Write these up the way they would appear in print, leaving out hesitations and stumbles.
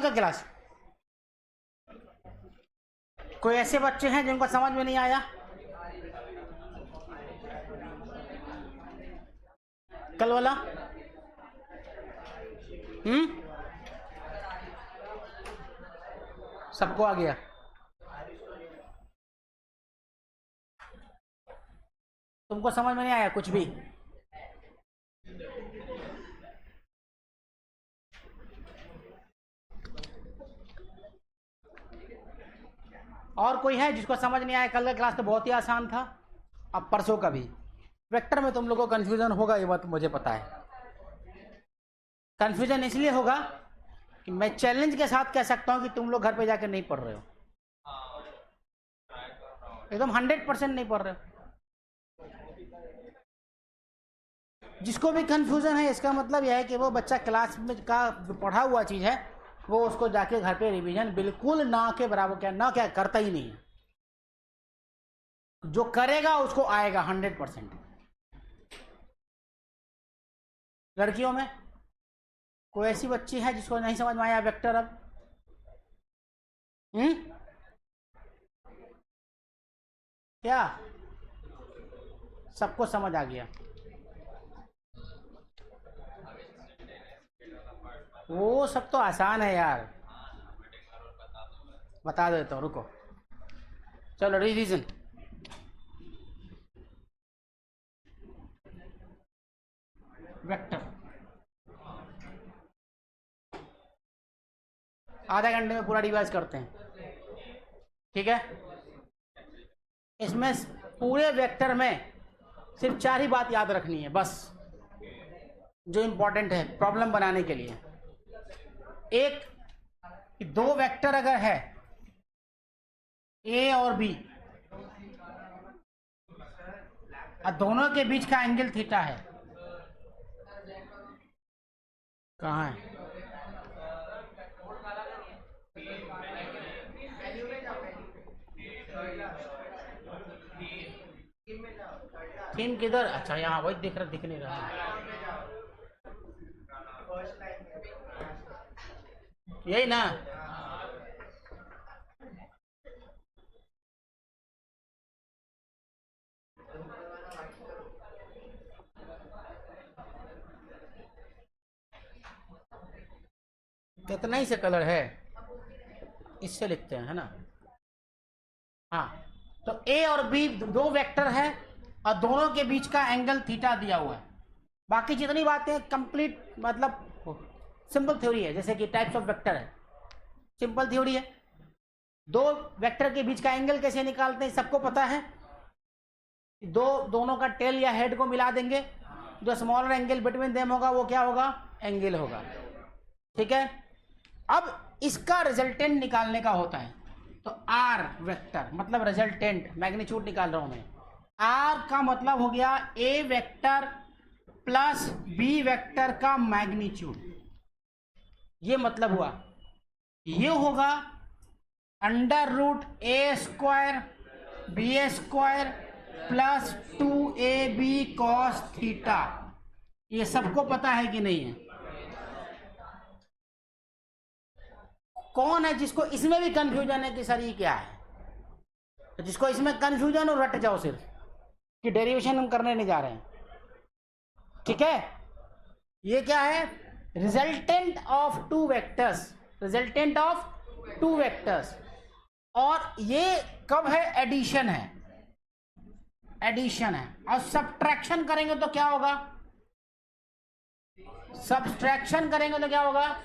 का क्लास। कोई ऐसे बच्चे हैं जिनको समझ में नहीं आया? कल वाला सबको आ गया? तुमको समझ में नहीं आया कुछ भी? और कोई है जिसको समझ नहीं आया? कल का क्लास तो बहुत ही आसान था, अब परसों का भी। वेक्टर में तुम लोगों को कंफ्यूजन होगा, ये बात मुझे पता है। कंफ्यूजन इसलिए होगा कि मैं चैलेंज के साथ कह सकता हूं कि तुम लोग घर पे जाकर नहीं पढ़ रहे हो, एकदम 100% नहीं पढ़ रहे हो। जिसको भी कंफ्यूजन है, इसका मतलब यह है कि वो बच्चा क्लास में का पढ़ा हुआ चीज है वो उसको जाके घर पे रिवीजन बिल्कुल ना के बराबर, क्या करता ही नहीं है। जो करेगा उसको आएगा 100%। लड़कियों में कोई ऐसी बच्ची है जिसको नहीं समझ में आया वेक्टर? अब क्या सबको समझ आ गया? वो सब तो आसान है यार, बता देता हूँ, रुको। चलो रिवीजन। वेक्टर आधा घंटे में पूरा रिवाइज करते हैं, ठीक है? इसमें पूरे वेक्टर में सिर्फ 4 ही बात याद रखनी है बस, जो इंपॉर्टेंट है प्रॉब्लम बनाने के लिए। एक, 2 वेक्टर अगर है ए और बी और दोनों के बीच का एंगल थीटा है, कहाँ है? थीम किधर? अच्छा यहाँ, वही दिख नहीं रहा। यही ना? कितना ही से कलर है, इससे लिखते हैं, है ना? हाँ, तो ए और बी 2 वेक्टर है और दोनों के बीच का एंगल थीटा दिया हुआ है। बाकी जितनी बातें कंप्लीट मतलब सिंपल थ्योरी है, जैसे कि टाइप्स ऑफ वेक्टर है, सिंपल थ्योरी है। 2 वेक्टर के बीच का एंगल कैसे निकालते हैं सबको पता है। दोनों का टेल या हेड को मिला देंगे, जो स्मॉलर एंगल बिटवीन देम होगा वो क्या होगा? एंगल होगा, ठीक है? अब इसका रिजल्टेंट निकालने का होता है, तो आर वेक्टर मतलब रिजल्टेंट, मैग्नीट्यूड निकाल रहा हूं मैं। आर का मतलब हो गया ए वेक्टर प्लस बी वेक्टर का मैग्नीट्यूड, ये मतलब हुआ। ये होगा √a² b² plus 2ab cos theta. ये सबको पता है कि नहीं है? कौन है जिसको इसमें भी कंफ्यूजन है कि सर ये क्या है? तो जिसको इसमें कंफ्यूजन हो रट जाओ सिर्फ, कि डेरिवेशन हम करने नहीं जा रहे हैं, ठीक है? ये क्या है? Resultant of 2 vectors, resultant of 2 vectors. और ये कब है? एडिशन है, एडिशन है। और सब्ट्रैक्शन करेंगे तो क्या होगा? सब्ट्रैक्शन करेंगे तो क्या होगा?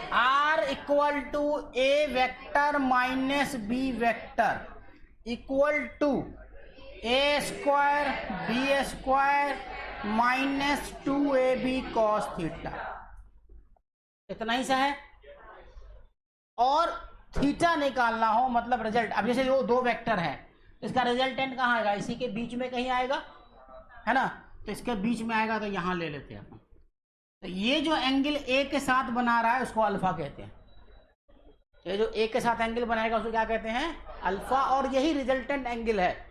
R equal to A vector minus B vector equal to a² b² minus 2ab cos theta. इतना ही सा है। और थीटा निकालना हो मतलब रिजल्ट, अब जैसे वो 2 वेक्टर है, इसका रिजल्टेंट कहाँ आएगा? इसी के बीच में कहीं आएगा, है ना? तो इसके बीच में आएगा, तो यहां ले लेते हैं अपन। तो ये जो एंगल ए के साथ बना रहा है उसको अल्फा कहते हैं। ये जो ए के साथ एंगल बनाएगा उसको क्या कहते हैं? अल्फा। और यही रिजल्टेंट एंगल है,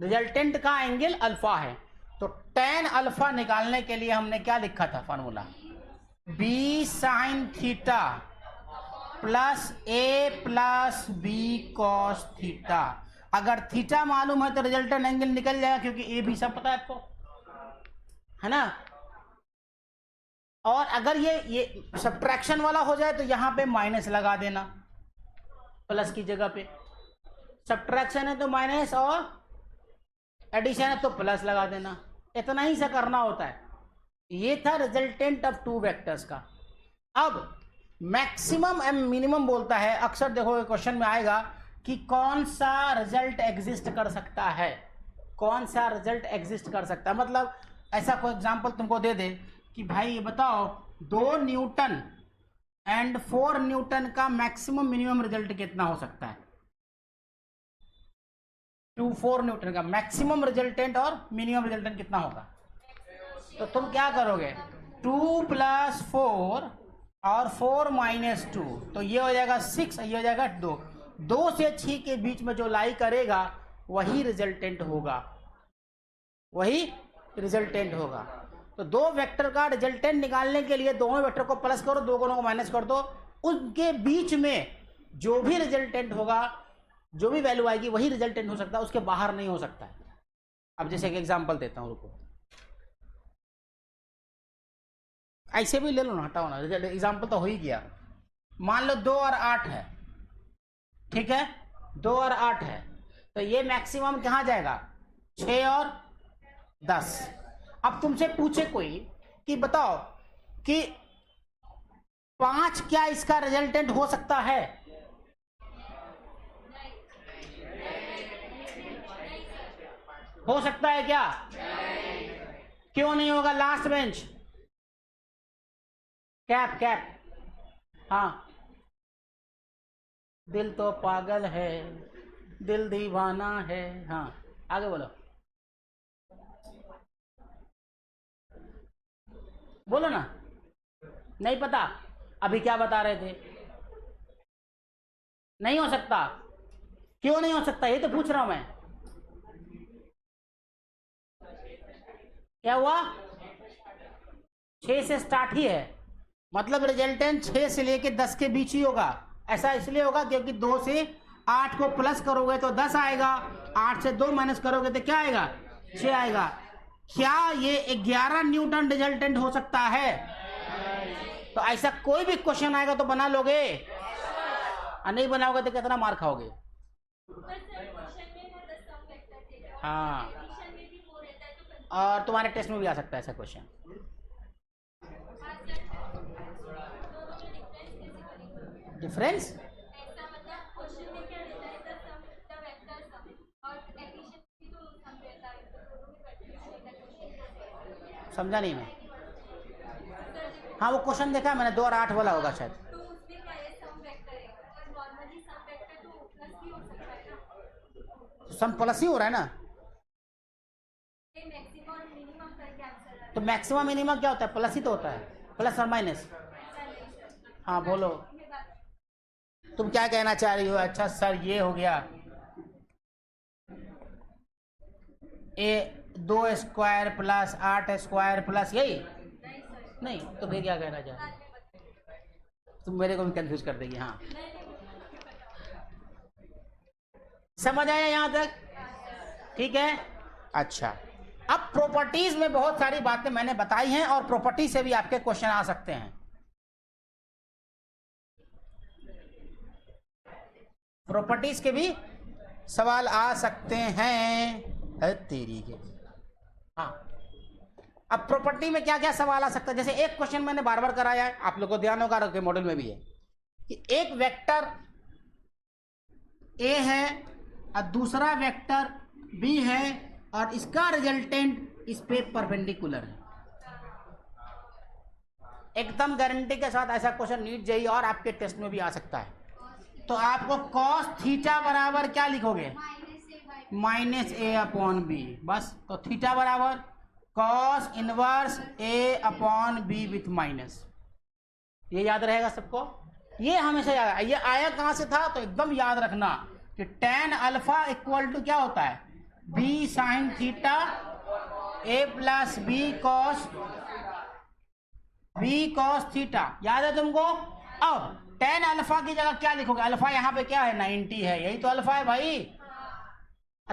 रिजल्टेंट का एंगल अल्फा है। तो tan अल्फा निकालने के लिए हमने क्या लिखा था formula? B sine theta plus A plus B cos theta. अगर थीटा मालूम है तो रिजल्टेंट एंगल निकल जाएगा, क्योंकि ए भी सब पता है आपको, है ना। और अगर ये सब्ट्रैक्शन वाला हो जाए तो यहां पे माइनस लगा देना प्लस की जगह पे। सब्ट्रैक्शन है तो माइनस और एडिशन है तो प्लस लगा देना। इतना ही सा करना होता है। ये था रिजल्टेंट ऑफ टू वेक्टर्स का। अब मैक्सिमम एंड मिनिमम बोलता है, अक्सर देखोगे क्वेश्चन में आएगा कि कौन सा रिजल्ट एग्जिस्ट कर सकता है, कौन सा रिजल्ट एग्जिस्ट कर सकता है। मतलब ऐसा कोई एग्जांपल तुमको दे दे कि भाई ये बताओ 2 न्यूटन एंड 4 न्यूटन का मैक्सिमम मिनिमम रिजल्ट कितना हो सकता है। 2 4 न्यूटन का मैक्सिमम रिजल्टेंट और मिनिमम रिजल्टेंट कितना होगा। तो तुम क्या करोगे, 2 + 4 और 4 - 2, तो ये हो जाएगा 6, ये हो जाएगा 2। 2 से 6 के बीच में जो लाई करेगा वही रिजल्टेंट होगा, वही रिजल्टेंट होगा। तो दो वेक्टर का रिजल्टेंट निकालने के लिए दोनों वेक्टर को प्लस करो, दोनों को माइनस कर दो, उनके बीच में जो भी रिजल्टेंट होगा, जो भी वैल्यू आएगी वही रिजल्टेंट हो सकता है, उसके बाहर नहीं हो सकता है। अब जैसे एक एग्जांपल देता हूं, रुको, ऐसे भी ले लो ना, हटाओ ना, एग्जांपल तो हो ही गया। मान लो 2 और 8 है, ठीक है, 2 और 8 है, तो ये मैक्सिमम कहाँ जाएगा, 6 और 10। अब तुमसे पूछे कोई कि बताओ कि 5 क्या इसका रिजल्टेंट हो सकता है। हो सकता है क्या, क्यों नहीं होगा। लास्ट बेंच, कैप, हाँ, दिल तो पागल है, दिल दीवाना है, हाँ आगे बोलो, बोलो ना। नहीं पता, अभी क्या बता रहे थे, नहीं हो सकता, क्यों नहीं हो सकता, ये तो पूछ रहा हूं मैं। क्या हुआ, 6 से स्टार्ट ही है, मतलब रिजल्टेंट 6 से लेके 10 के बीच ही होगा। ऐसा इसलिए होगा क्योंकि 2 से 8 को प्लस करोगे तो 10 आएगा, 8 से 2 माइनस करोगे तो क्या आएगा, 6 आएगा। क्या ये 11 न्यूटन रिजल्टेंट हो सकता है। तो ऐसा कोई भी क्वेश्चन आएगा तो बना लोगे, और नहीं बनाओगे तो कितना मार खाओगे। हाँ, और तुम्हारे टेस्ट में भी आ सकता है ऐसा क्वेश्चन। डिफरेंस, समझा नहीं मैं। हाँ वो क्वेश्चन देखा मैंने, 2 और 8 वाला होगा शायद। सम प्लस ही हो रहा है ना, तो मैक्सिमम मिनिमम क्या होता है, प्लस ही तो होता है, प्लस और माइनस। हाँ बोलो, तुम क्या कहना चाह रही हो। अच्छा सर ये हो गया, ए 2 स्क्वायर प्लस 8 स्क्वायर प्लस, यही नहीं तो फिर क्या कहना चाह रही, तुम मेरे को भी कंफ्यूज कर देगी। हाँ समझ आया यहां तक, ठीक है। अच्छा, अब प्रॉपर्टीज में बहुत सारी बातें मैंने बताई हैं, और प्रॉपर्टी से भी आपके क्वेश्चन आ सकते हैं। प्रॉपर्टीज के भी सवाल आ सकते हैं, तेरी के। हाँ, अब प्रॉपर्टी में क्या क्या सवाल आ सकता है। जैसे एक क्वेश्चन मैंने बार बार कराया है, आप लोगों को ध्यान होगा, के मॉडल में भी है, कि एक वेक्टर ए है और दूसरा वेक्टर बी है, और इसका रिजल्टेंट इस पे परपेंडिकुलर है। एकदम गारंटी के साथ ऐसा क्वेश्चन नीट जेईई और आपके टेस्ट में भी आ सकता है। तो आपको कॉस थीटा बराबर क्या लिखोगे, -a/b, बस। तो थीटा बराबर cos inverse a/b with minus, ये याद रहेगा सबको, ये हमेशा याद। ये आया कहां से था, तो एकदम याद रखना कि tan अल्फा इक्वल टू क्या होता है, b sin theta a + b cos b cos theta, याद है तुमको? अब टेन अल्फा की जगह क्या लिखोगे? अल्फा यहाँ पे क्या है? 90 है, यही तो अल्फा है भाई।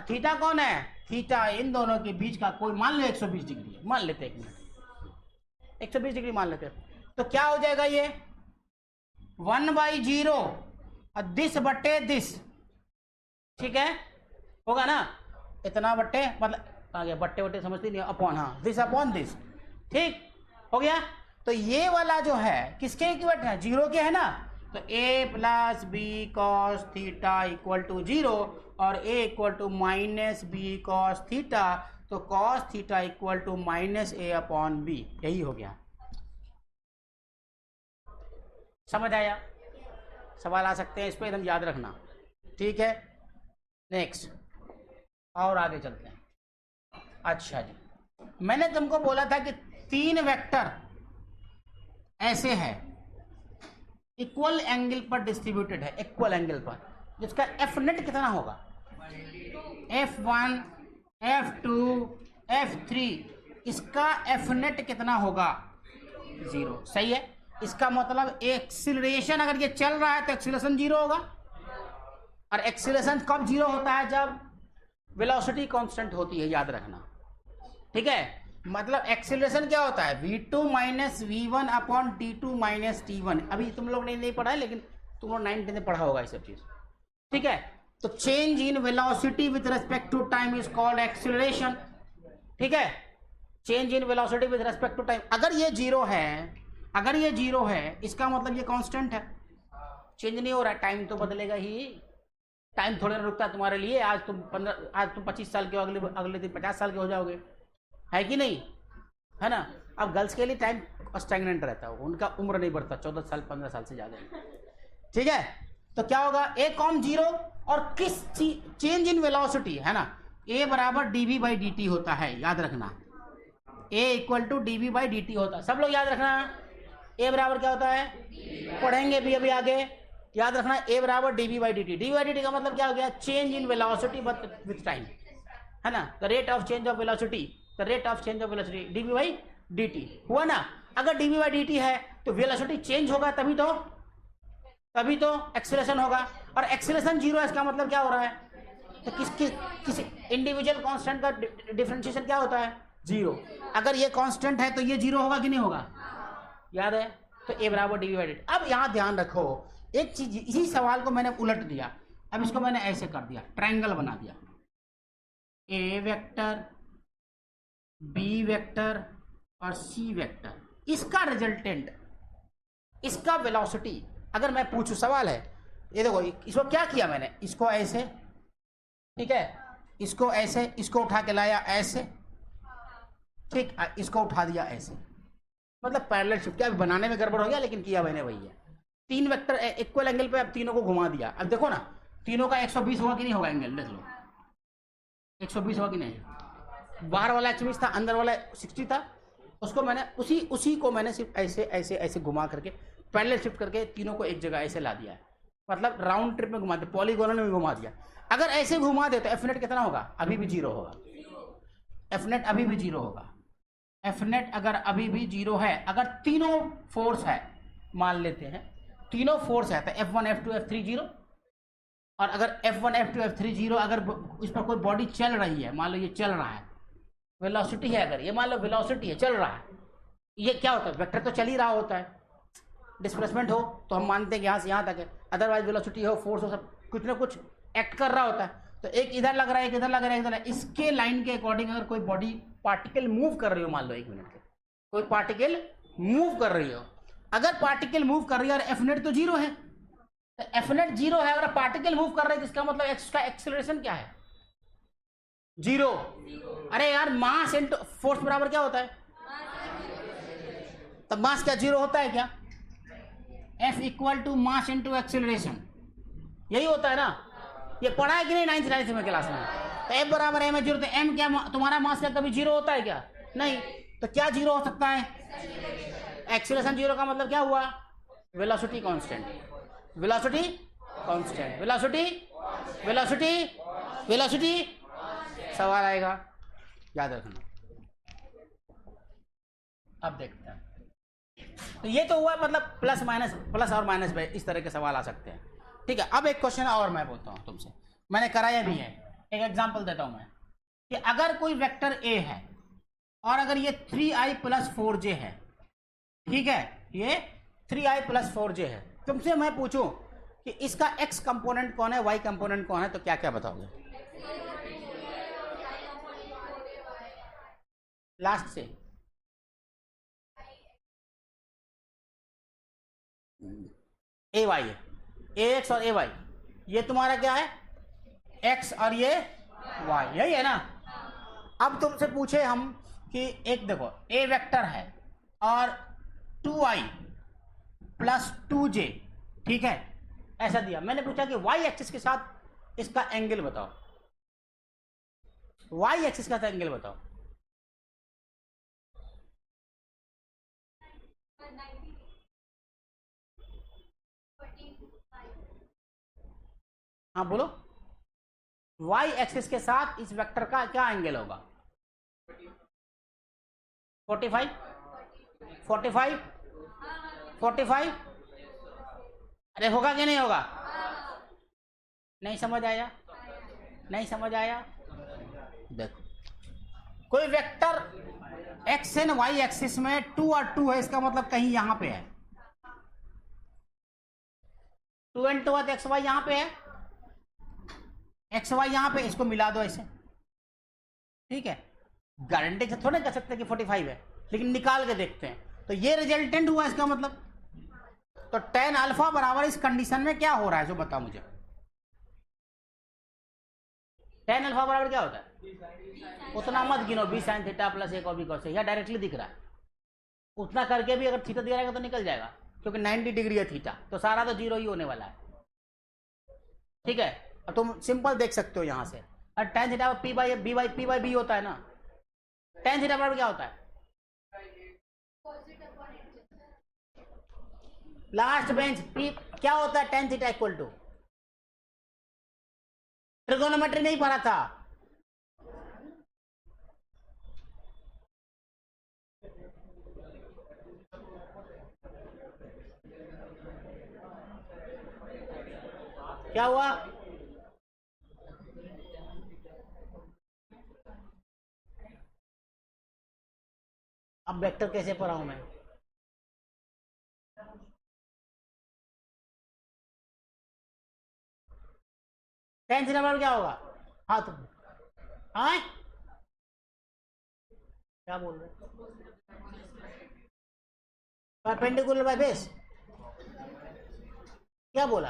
थीटा कौन है? थीटा इन दोनों के बीच का कोई, मान लो 120 डिग्री है, मान लेते 120 डिग्री मान लेते। तो क्या हो जाएगा ये 1/0 और दिस बट्टे दिस, ठीक है, होगा ना? इतना बट्टे मतलब आ गया, बट्टे बट्टे समझती नहीं, अपॉन, हाँ, दिस अपॉन दिस, ठीक हो गया। तो ये वाला जो है किसके इक्वल है? 0 के है ना। तो a plus B cos theta equal to 0 और a equal to minus B cos theta, तो cos theta equal to minus a upon B, यही हो गया। समझ आया? सवाल आ सकते हैं इस पर, एकदम याद रखना, ठीक है। नेक्स्ट और आगे चलते हैं। अच्छा जी, मैंने तुमको बोला था कि 3 वेक्टर ऐसे है, इक्वल एंगल पर डिस्ट्रीब्यूटेड है, इक्वल एंगल पर, जिसका एफ नेट कितना होगा? F1 F2 F3, इसका एफ नेट कितना होगा? 0, सही है। इसका मतलब एक्सीलरेशन अगर ये चल रहा है तो एक्सीलरेशन 0 होगा, और एक्सीलरेशन कब 0 होता है? जब वेलोसिटी कांस्टेंट होती है, याद रखना, ठीक है। मतलब एक्सीलरेशन क्या होता है? v2 minus v1 upon t2 minus t1। अभी तुम लोग ने नहीं पढ़ा है, लेकिन तुम लोग 9th में पढ़ा होगा ये सब चीज, ठीक है। तो change in velocity with respect to time is called acceleration, ठीक है। Change in velocity with respect to time, अगर ये 0 है, अगर ये 0 है, इसका मतलब ये कांस्टेंट है, चेंज नहीं हो रहा है। टाइम तो बदलेगा ही, टाइम थोड़े ना रुकता है तुम्हारे लिए। आज तुम 25 साल के हो, अगले दिन 50 साल के हो जाओगे, है कि नहीं? है ना? अब गर्ल्स के लिए टाइम स्टैग्नेंट रहता है, उनका उम्र नहीं बढ़ता, 14 साल 15 साल से ज्यादा, ठीक है। तो क्या होगा? ए कॉम 0 और किस चेंज इन वेलोसिटी, है ना, ए बराबर dv बाई dt होता है, याद रखना। A equal to dv by dt होता है, सब लोग याद रखना। ए बराबर क्या होता है? पढ़ेंगे भी अभी आगे, याद रखना। ए बराबर dv by dt, dv by dt का मतलब क्या हो गया? Change in velocity with time, है ना। The rate of change of velocity, the rate of change of velocity dv by dt हुआ ना। अगर dv बाई dt है तो वेलोसिटी चेंज होगा, तभी तो एक्सीलरेशन होगा, और एक्सीलरेशन 0 है, इसका मतलब क्या हो रहा है? तो किसी इंडिविजुअल कांस्टेंट का डिफरेंशिएशन क्या होता है? 0। अगर ये कांस्टेंट है तो ये 0 होगा कि नहीं होगा? याद है? तो a बराबर dv बाई dt। अब यहाँ ध्यान रखो एक चीज, इसी सवाल को मैंने उलट दिया, अब इसको मैंने ऐसे कर दिया, ट्रायंगल बना दिया, a वेक्टर, b वेक्टर और c वेक्टर, इसका रिजल्टेंट, इसका वेलोसिटी अगर मैं पूछूं, सवाल है ये देखो, इसको क्या किया मैंने? इसको ऐसे, ठीक है, इसको ऐसे, इसको उठा के लाया ऐसे, ठीक, इसको उठा दिया ऐसे, मतलब पैरेलल शिफ्ट। क्या बनाने में गड़बड़ हो गया, लेकिन किया मैंने वही है। 3 वेक्टर इक्वल एंगल पे अब तीनों को घुमा दिया। अब देखो ना, तीनों का 120 होगा कि नहीं होगा? एंगल देख लो, 120 होगा कि नहीं? बाहर वाला 120 था, अंदर वाला 60 था, उसको मैंने उसी को मैंने सिर्फ ऐसे ऐसे ऐसे घुमा करके, पैरेलल शिफ्ट करके तीनों को एक जगह ऐसे ला दिया है, मतलब राउंड ट्रिप में घुमा दिया, पॉलीगोनल में घुमा दिया। अगर ऐसे घुमा दे तो एफ नेट कितना होगा? अभी भी 0 होगा। एफ नेट अभी भी 0 होगा। एफ नेट अगर अभी भी 0 है, अगर तीनों फोर्स है, मान लेते हैं तीनों फोर्स है, तो F1 F2 F3 0, और अगर F1 F2 F3 0, अगर इस पर कोई बॉडी चल रही है, मान लो ये चल रहा है, वेलोसिटी है, अगर ये मान लो वेलोसिटी है, चल रहा है, ये क्या होता है? वेक्टर तो चल ही रहा होता है। डिस्प्लेसमेंट हो तो हम मानते हैं कि यहाँ से यहाँ तक है, अदरवाइज वेलोसिटी हो, फोर्स हो, सब कुछ ना कुछ एक्ट कर रहा होता है। तो एक इधर लग रहा है, एक इधर लग रहा है, इधर है, इसके लाइन के अकॉर्डिंग अगर कोई बॉडी पार्टिकल मूव कर रही हो, मान लो 1 मिनट के, कोई पार्टिकल मूव कर रही हो, अगर पार्टिकल मूव कर रही है और एफ नेट तो 0 है, तो एफ नेट 0 है, अगर पार्टिकल मूव कर रही है, जिसका मतलब एक्स्ट्रा एक्सेलरेशन क्या है? 0। अरे यार, मास इनटू फोर्स बराबर क्या होता है? तब मास क्या 0 होता है क्या? F equal to mass into acceleration, यही होता है ना। ये पढ़ा है कि नहीं 9th में क्लास में? तो F बराबर m है 0, तो m क्या, तुम्हारा मास क्या कभी 0 होता है क्या? नहीं। तो क्या 0 हो सकता है? एक्सेलरेशन 0 का मतलब क्या हुआ? Velocity constant, velocity constant, velocity velocity velocity, सवाल आएगा, याद रखना। अब देखते हैं तो ये तो हुआ मतलब प्लस माइनस, प्लस और माइनस पे इस तरह के सवाल आ सकते हैं। ठीक है, अब एक क्वेश्चन और मैं बोलता हूँ तुमसे, मैंने कराया भी है, एक एग्जांपल देता हूँ मैं कि अगर कोई वेक्टर ए है और अगर ये 3i + 4j है, ठीक है, ये 3i + 4j है, तुमसे मैं पूछूं कि इसका x कंपोनेंट कौन है, y कंपोनेंट कौन है, तो क्या क्या बताओगे? लास्ट से ए वाई है, ए एक्स और ए वाई, ये तुम्हारा क्या है, x और ये y, यही है ना। अब तुमसे पूछे हम कि एक देखो ए वेक्टर है और 2i + 2j, ठीक है, ऐसा दिया, मैंने पूछा कि y एक्सिस के साथ इसका एंगल बताओ, y एक्सिस का एंगल बताओ। हाँ बोलो, y एक्सिस के साथ इस वेक्टर का क्या एंगल होगा? 45 45 45, अरे होगा कि नहीं होगा? नहीं समझ आया, नहीं समझ आया। देखो कोई vector x and y axis में 2 और 2 है, इसका मतलब कहीं यहां पे है, 2 and 2 x y यहां पे है, एक्स वाई यहां पे, इसको मिला दो ऐसे, ठीक है, गारंटी से थोड़े कह सकते कि 45 है, लेकिन निकाल के देखते हैं, तो ये रिजल्टेंट हुआ इसका मतलब। तो tan अल्फा बराबर इस कंडीशन में क्या हो रहा है, जो बताओ मुझे, tan अल्फा बराबर क्या होता है? उतना मत गिनो, b sin थीटा + 1 और b cos, यह डायरेक्टली दिख रहा है, उतना करके भी अगर थीटा दिया रहेगा तो निकल जाएगा, क्योंकि 90 डिग्री है थीटा, तो सारा तो जीरो ही होने वाला है, ठीक है। और तुम सिंपल देख सकते हो यहां से, और tan थीटा p/b होता है ना, tan थीटा बराबर क्या होता है? लास्ट बेंच p क्या होता है? tan थीटा = ट्रिगोनोमेट्री नहीं पढ़ा था? क्या हुआ? अब वेक्टर कैसे पढ़ाऊं मैं? tan थीटा बराबर क्या होगा? हाँ तुम हाँ क्या बोल रहे? परपेंडिकुलर बाय बेस, क्या बोला?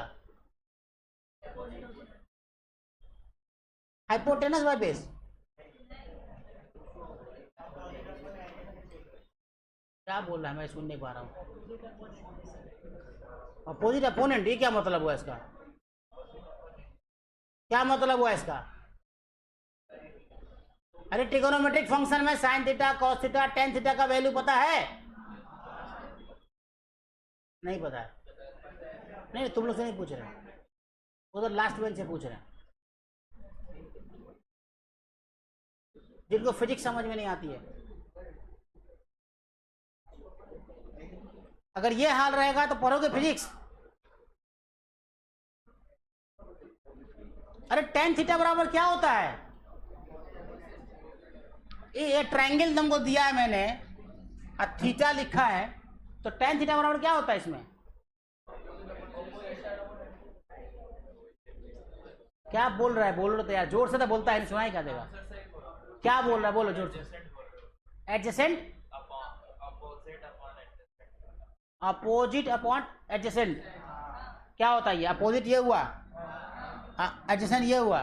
हाइपोटेनस बाय बेस, क्या बोल रहा है, मैं सुन नहीं पा रहा हूँ। अपोजिट अपोनेंट, ये क्या मतलब हुआ इसका? क्या मतलब हुआ इसका? अरे ट्रिगोनोमेट्रिक फंक्शन में sine theta, cos theta, tan theta का वैल्यू पता है? नहीं पता है? नहीं, तुम लोग से नहीं पूछ रहे, उधर लास्ट बेंच से पूछ रहे हैं, जिनको फिजिक्स समझ में नहीं आती है। अगर ये हाल रहेगा तो पढ़ोगे फिजिक्स? अरे tan थीटा बराबर क्या होता है? ये ट्रायंगल तुमको दिया है मैंने और थीटा लिखा है, तो tan थीटा बराबर क्या होता है इसमें? क्या बोल रहा है? बोलो तो यार, जोर से तो बोलता है, नहीं सुनाई क्या देगा? क्या बोल रहा है, बोलो जोर से। एडजेसेंट, अपोजिट अपॉन एडजेसेंट, क्या होता है ये? अपोजिट ये हुआ, एडजेसेंट ये हुआ,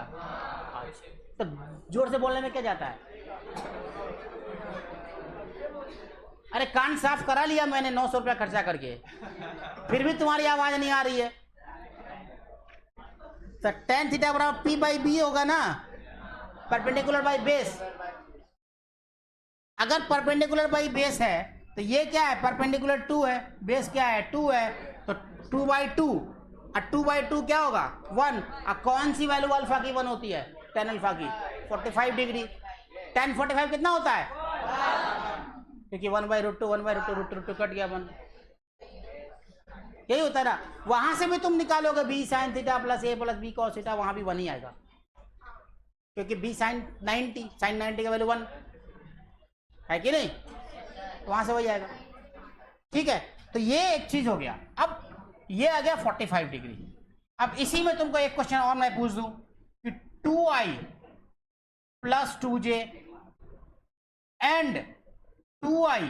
तो जोर से बोलने में क्या जाता है? अरे कान साफ करा लिया मैंने 900 रुपया खर्चा करके, फिर भी तुम्हारी आवाज नहीं आ रही है। तो tan थीटा बराबर p/b होगा ना, परपेंडिकुलर बाय बेस। अगर परपेंडिकुलर बाय बेस है तो ये क्या है? परपेंडिकुलर 2 है, बेस क्या है? 2 है, तो 2/2, और 2/2 क्या होगा? 1। और कौन सी वैल्यू अल्फा की 1 होती है? tan अल्फा की 45 डिग्री। tan 45 कितना होता है? क्योंकि 1/√2 1/√2 √2 कट गया 1, यही होता है ना, वहां से भी तुम निकालोगे B sine theta plus A plus B cos theta, वहां भी 1 ही आएगा, क्योंकि बी साइन 90 का वैल्यू 1 है कि नहीं, वहां से वही आएगा। ठीक है, तो ये एक चीज हो गया। अब ये आ गया 45 डिग्री। अब इसी में तुमको एक क्वेश्चन और मैं पूछ दूं कि 2i plus 2j and 2i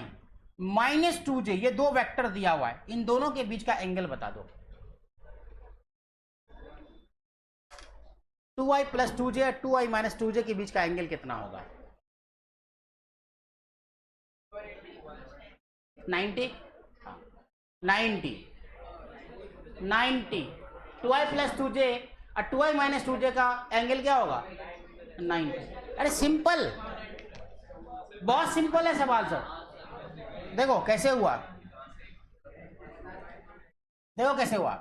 minus 2j, ये दो वेक्टर दिया हुआ है, इन दोनों के बीच का एंगल बता दो। 2i प्लस 2j और 2i माइनस 2j के बीच का एंगल कितना होगा? 90 2i प्लस 2j और 2i माइनस 2j का एंगल क्या होगा? 90। अरे सिंपल, बहुत सिंपल है सवाल सर। देखो कैसे हुआ, देखो कैसे हुआ।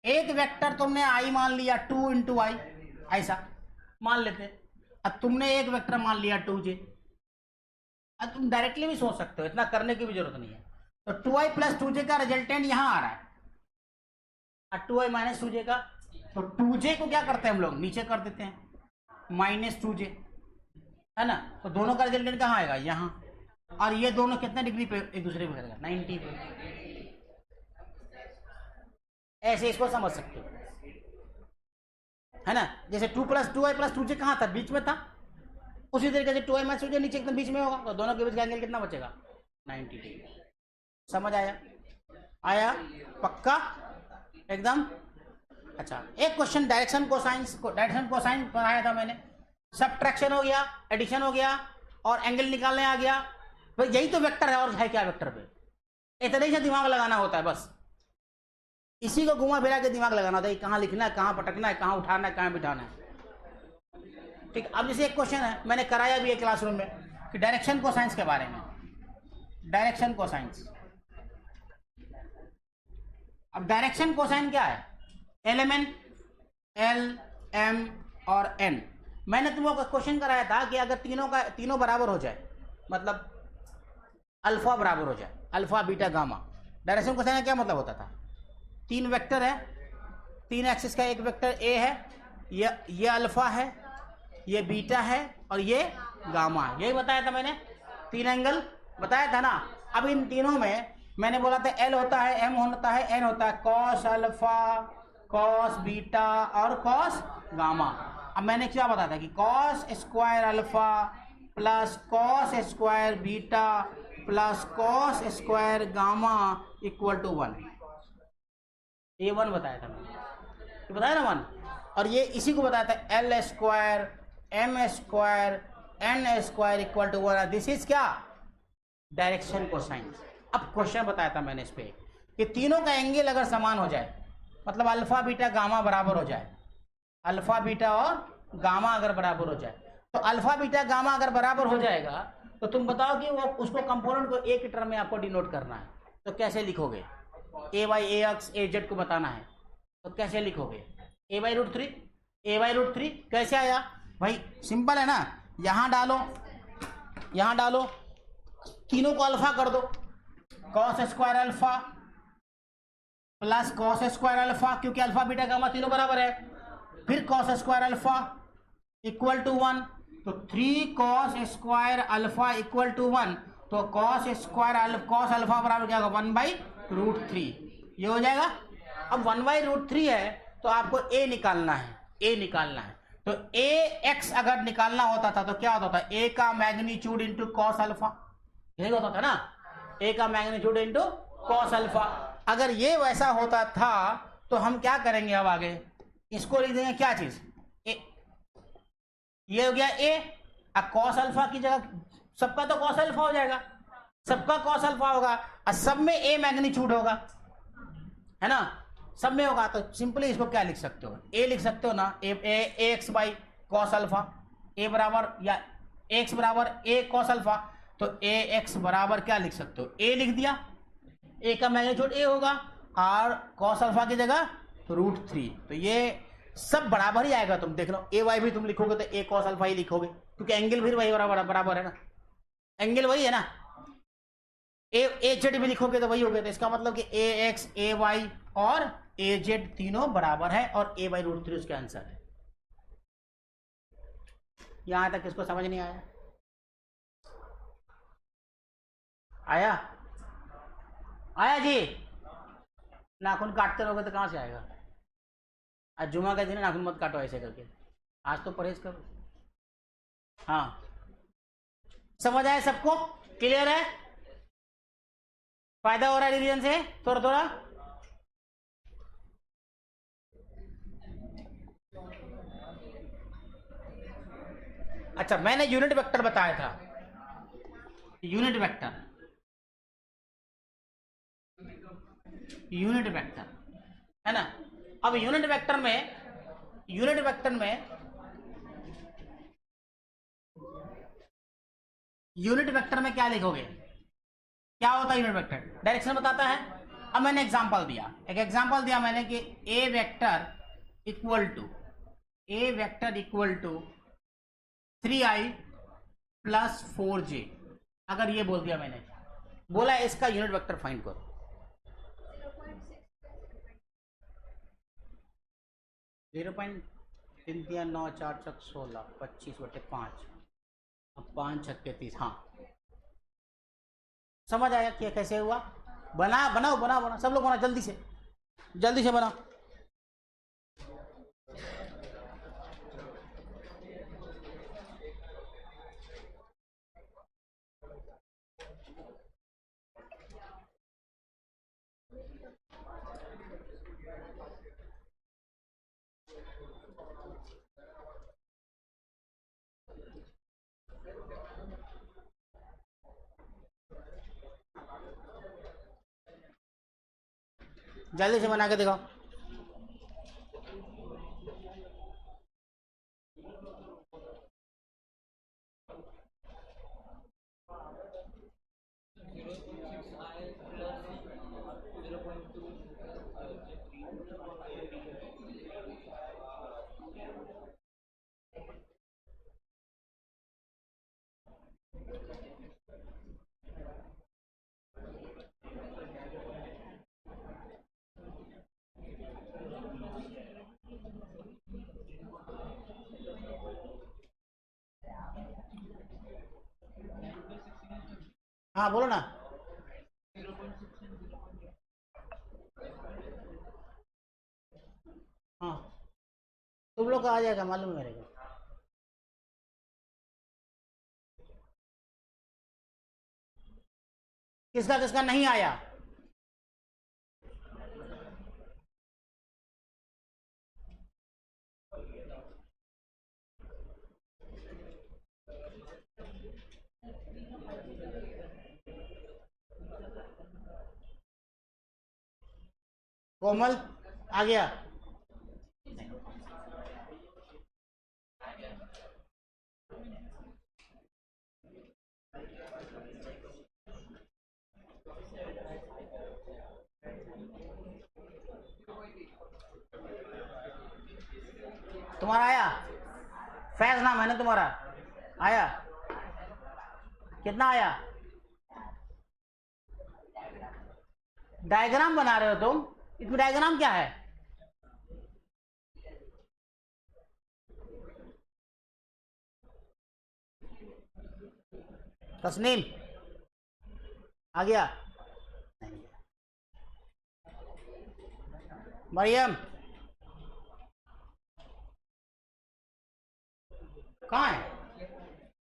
एक वेक्टर तुमने i मान लिया 2 इंटू i, ऐसा मान लेते। अब तुमने एक वेक्टर मान लिया 2j। अब तुम डायरेक्टली भी सोच सकते हो, इतना करने की भी जरूरत नहीं है। तो 2i प्लस 2j का रिजल्टेंट यहां आ रहा है और 2i माइनस 2j का, तो 2j को क्या करते हैं हम लोग, नीचे कर देते हैं माइनस 2j, है ना। तो दोनों का रिजल्टेंट कहाँ आएगा? यहाँ। और ये दोनों कितने डिग्री पे एक दूसरे पे करेगा? 90 पे। ऐसे इसको समझ सकते हो, है ना। जैसे 2 प्लस 2i प्लस 2j कहाँ था? बीच में था। उसी तरीके से 2i माइनस 2j नीचे एकदम बीच में होगा, तो दोनों के बीच का एंगल कितना बचेगा? 90 डिग्री। समझ आया? आया पक्का एकदम? अच्छा, एक क्वेश्चन डायरेक्शन कोसाइन पढ़ाया था मैंने। सबट्रैक्शन हो गया, एडिशन हो गया और एंगल निकालने आ गया। भाई यही तो वेक्टर है, और है क्या वेक्टर पे? इतना ही से दिमाग लगाना होता है बस, इसी को घुमा फिरा के दिमाग लगाना होता है, कहाँ लिखना है, कहाँ पटकना है, कहाँ उठाना है, कहाँ बिठाना है। ठीक। अब जैसे एक क्वेश्चन है, मैंने कराया भी है क्लासरूम में, कि डायरेक्शन कोसाइंस के बारे में। डायरेक्शन कोसाइंस, अब डायरेक्शन कोसाइन क्या है? एलिमेंट एल एम और एन। मैंने तुमको क्वेश्चन कराया था कि अगर तीनों बराबर हो जाए, मतलब अल्फा बराबर हो जाए, alpha beta gamma, direction cosine का क्या मतलब होता था? 3 वेक्टर है, 3 एक्सिस का एक वेक्टर ए है, ये अल्फा है, ये बीटा है और ये गामा है। यही बताया था मैंने, 3 एंगल बताया था ना। अब इन तीनों में मैंने बोला था एल होता है, एम होता है, एन होता है, कॉस अल्फा, कॉस बीटा और कॉस गामा। अब मैंने क्या बताया था कि cos square alpha plus cos square beta plus cos square gamma equal to 1। ये 1 बताया था मैंने, ये बताया ना 1। और ये इसी को बताया था L square M square N square equal to 1। This is क्या? Direction cosine. अब क्वेश्चन बताया था मैंने इस पे कि तीनों का एंगल अगर समान हो जाए, मतलब अल्फा बीटा गामा बराबर हो जाए, अल्फा बीटा और गामा अगर बराबर हो जाए, तो अल्फा बीटा गामा अगर बराबर हो जाएगा तो तुम बताओ कि वो उसको कंपोनेंट को एक ही टर्म में आपको डिनोट करना है, तो कैसे लिखोगे? ए वाई ए एक्स ए जेड को बताना है, तो कैसे लिखोगे? ए बाई रूट थ्री। कैसे आया भाई? सिंपल है ना, यहां डालो, तीनों को अल्फा कर दो, cos square alpha plus cos square alpha, क्योंकि अल्फा बीटा गामा तीनों बराबर है, फिर cos square alpha equal to 1, तो 3 cos square alpha equal to 1, तो कॉस अल्फा बराबर क्या होगा? 1/√3। ये हो जाएगा। अब 1/√3 है तो आपको ए निकालना है। तो ए एक्स अगर निकालना होता था तो क्या होता था? ए का मैग्नीट्यूड इंटू कॉस अल्फा, यही होता था ना, ए का मैग्नीट्यूड इंटू कॉस अल्फा। अगर ये वैसा होता था तो हम क्या करेंगे? अब आगे इसको लिख देंगे क्या चीज? ए। ये हो गया ए। अब कॉस अल्फा की जगह सबका तो कॉस अल्फा हो जाएगा, सबका कॉस अल्फा होगा और सब में ए मैग्नीट्यूड होगा, है ना, सब में होगा। तो सिंपली इसको क्या लिख सकते हो? ए लिख सकते हो ना, ए एक्स बाई कॉस अल्फा, ए बराबर या एक्स बराबर ए कॉस अल्फा, तो ए एक्स बराबर क्या लिख सकते हो? ए लिख दिया, ए का मैग्नीट्यूड ए होगा और कॉस अल्फा की जगह √3। तो ये सब बराबर ही आएगा। तुम देख लो, ए वाई भी तुम लिखोगे तो ए कॉस अल्फा ही लिखोगे, क्योंकि एंगल भी वही बराबर है ना, एंगल वही है ना। ए जेड भी लिखोगे तो वही हो गया। तो इसका मतलब कि ए एक्स ए वाई और ए जेड तीनों बराबर है और ए बाई रूट 3 उसका आंसर है। यहां तक किसको समझ नहीं आया? आया? आया जी? नाखून काटते रहोगे तो कहां से आएगा? आज जुमा का दिन है, नाखून मत काटो ऐसे करके, आज तो परहेज करो। हाँ, समझ आया सबको? क्लियर है? फायदा हो रहा है रिवीजन से थोड़ा थोड़ा? अच्छा, मैंने यूनिट वेक्टर बताया था, यूनिट वेक्टर, यूनिट वेक्टर है ना। अब यूनिट वेक्टर में यूनिट वेक्टर में क्या लिखोगे? क्या होता है यूनिट वेक्टर? डायरेक्शन बताता है। अब मैंने एग्जांपल दिया, एक एग्जांपल दिया मैंने कि A vector equal to 3i plus 4j। अगर ये बोल दिया मैंने, बोला इसका यूनिट वेक्टर फाइंड करो। 0.3 9 4 6 16 25/5, अब 5 6 30। हाँ, समझ आया क्या कैसे हुआ? बनाओ सब लोग बनाओ, जल्दी से बनाओ। जल्दी से बना के दिखाओ। हाँ बोलो ना। हाँ, तुम लोग का आ जाएगा, मालूम है मेरे को। किसका किसका नहीं आया? कोमल आ गया? तुम्हारा आया? फैज नाम है ना तुम्हारा? आया? कितना आया? डायग्राम बना रहे हो तुम? इसमें डायग्राम क्या है? तस्नीम आ गया? मरियम कहाँ है?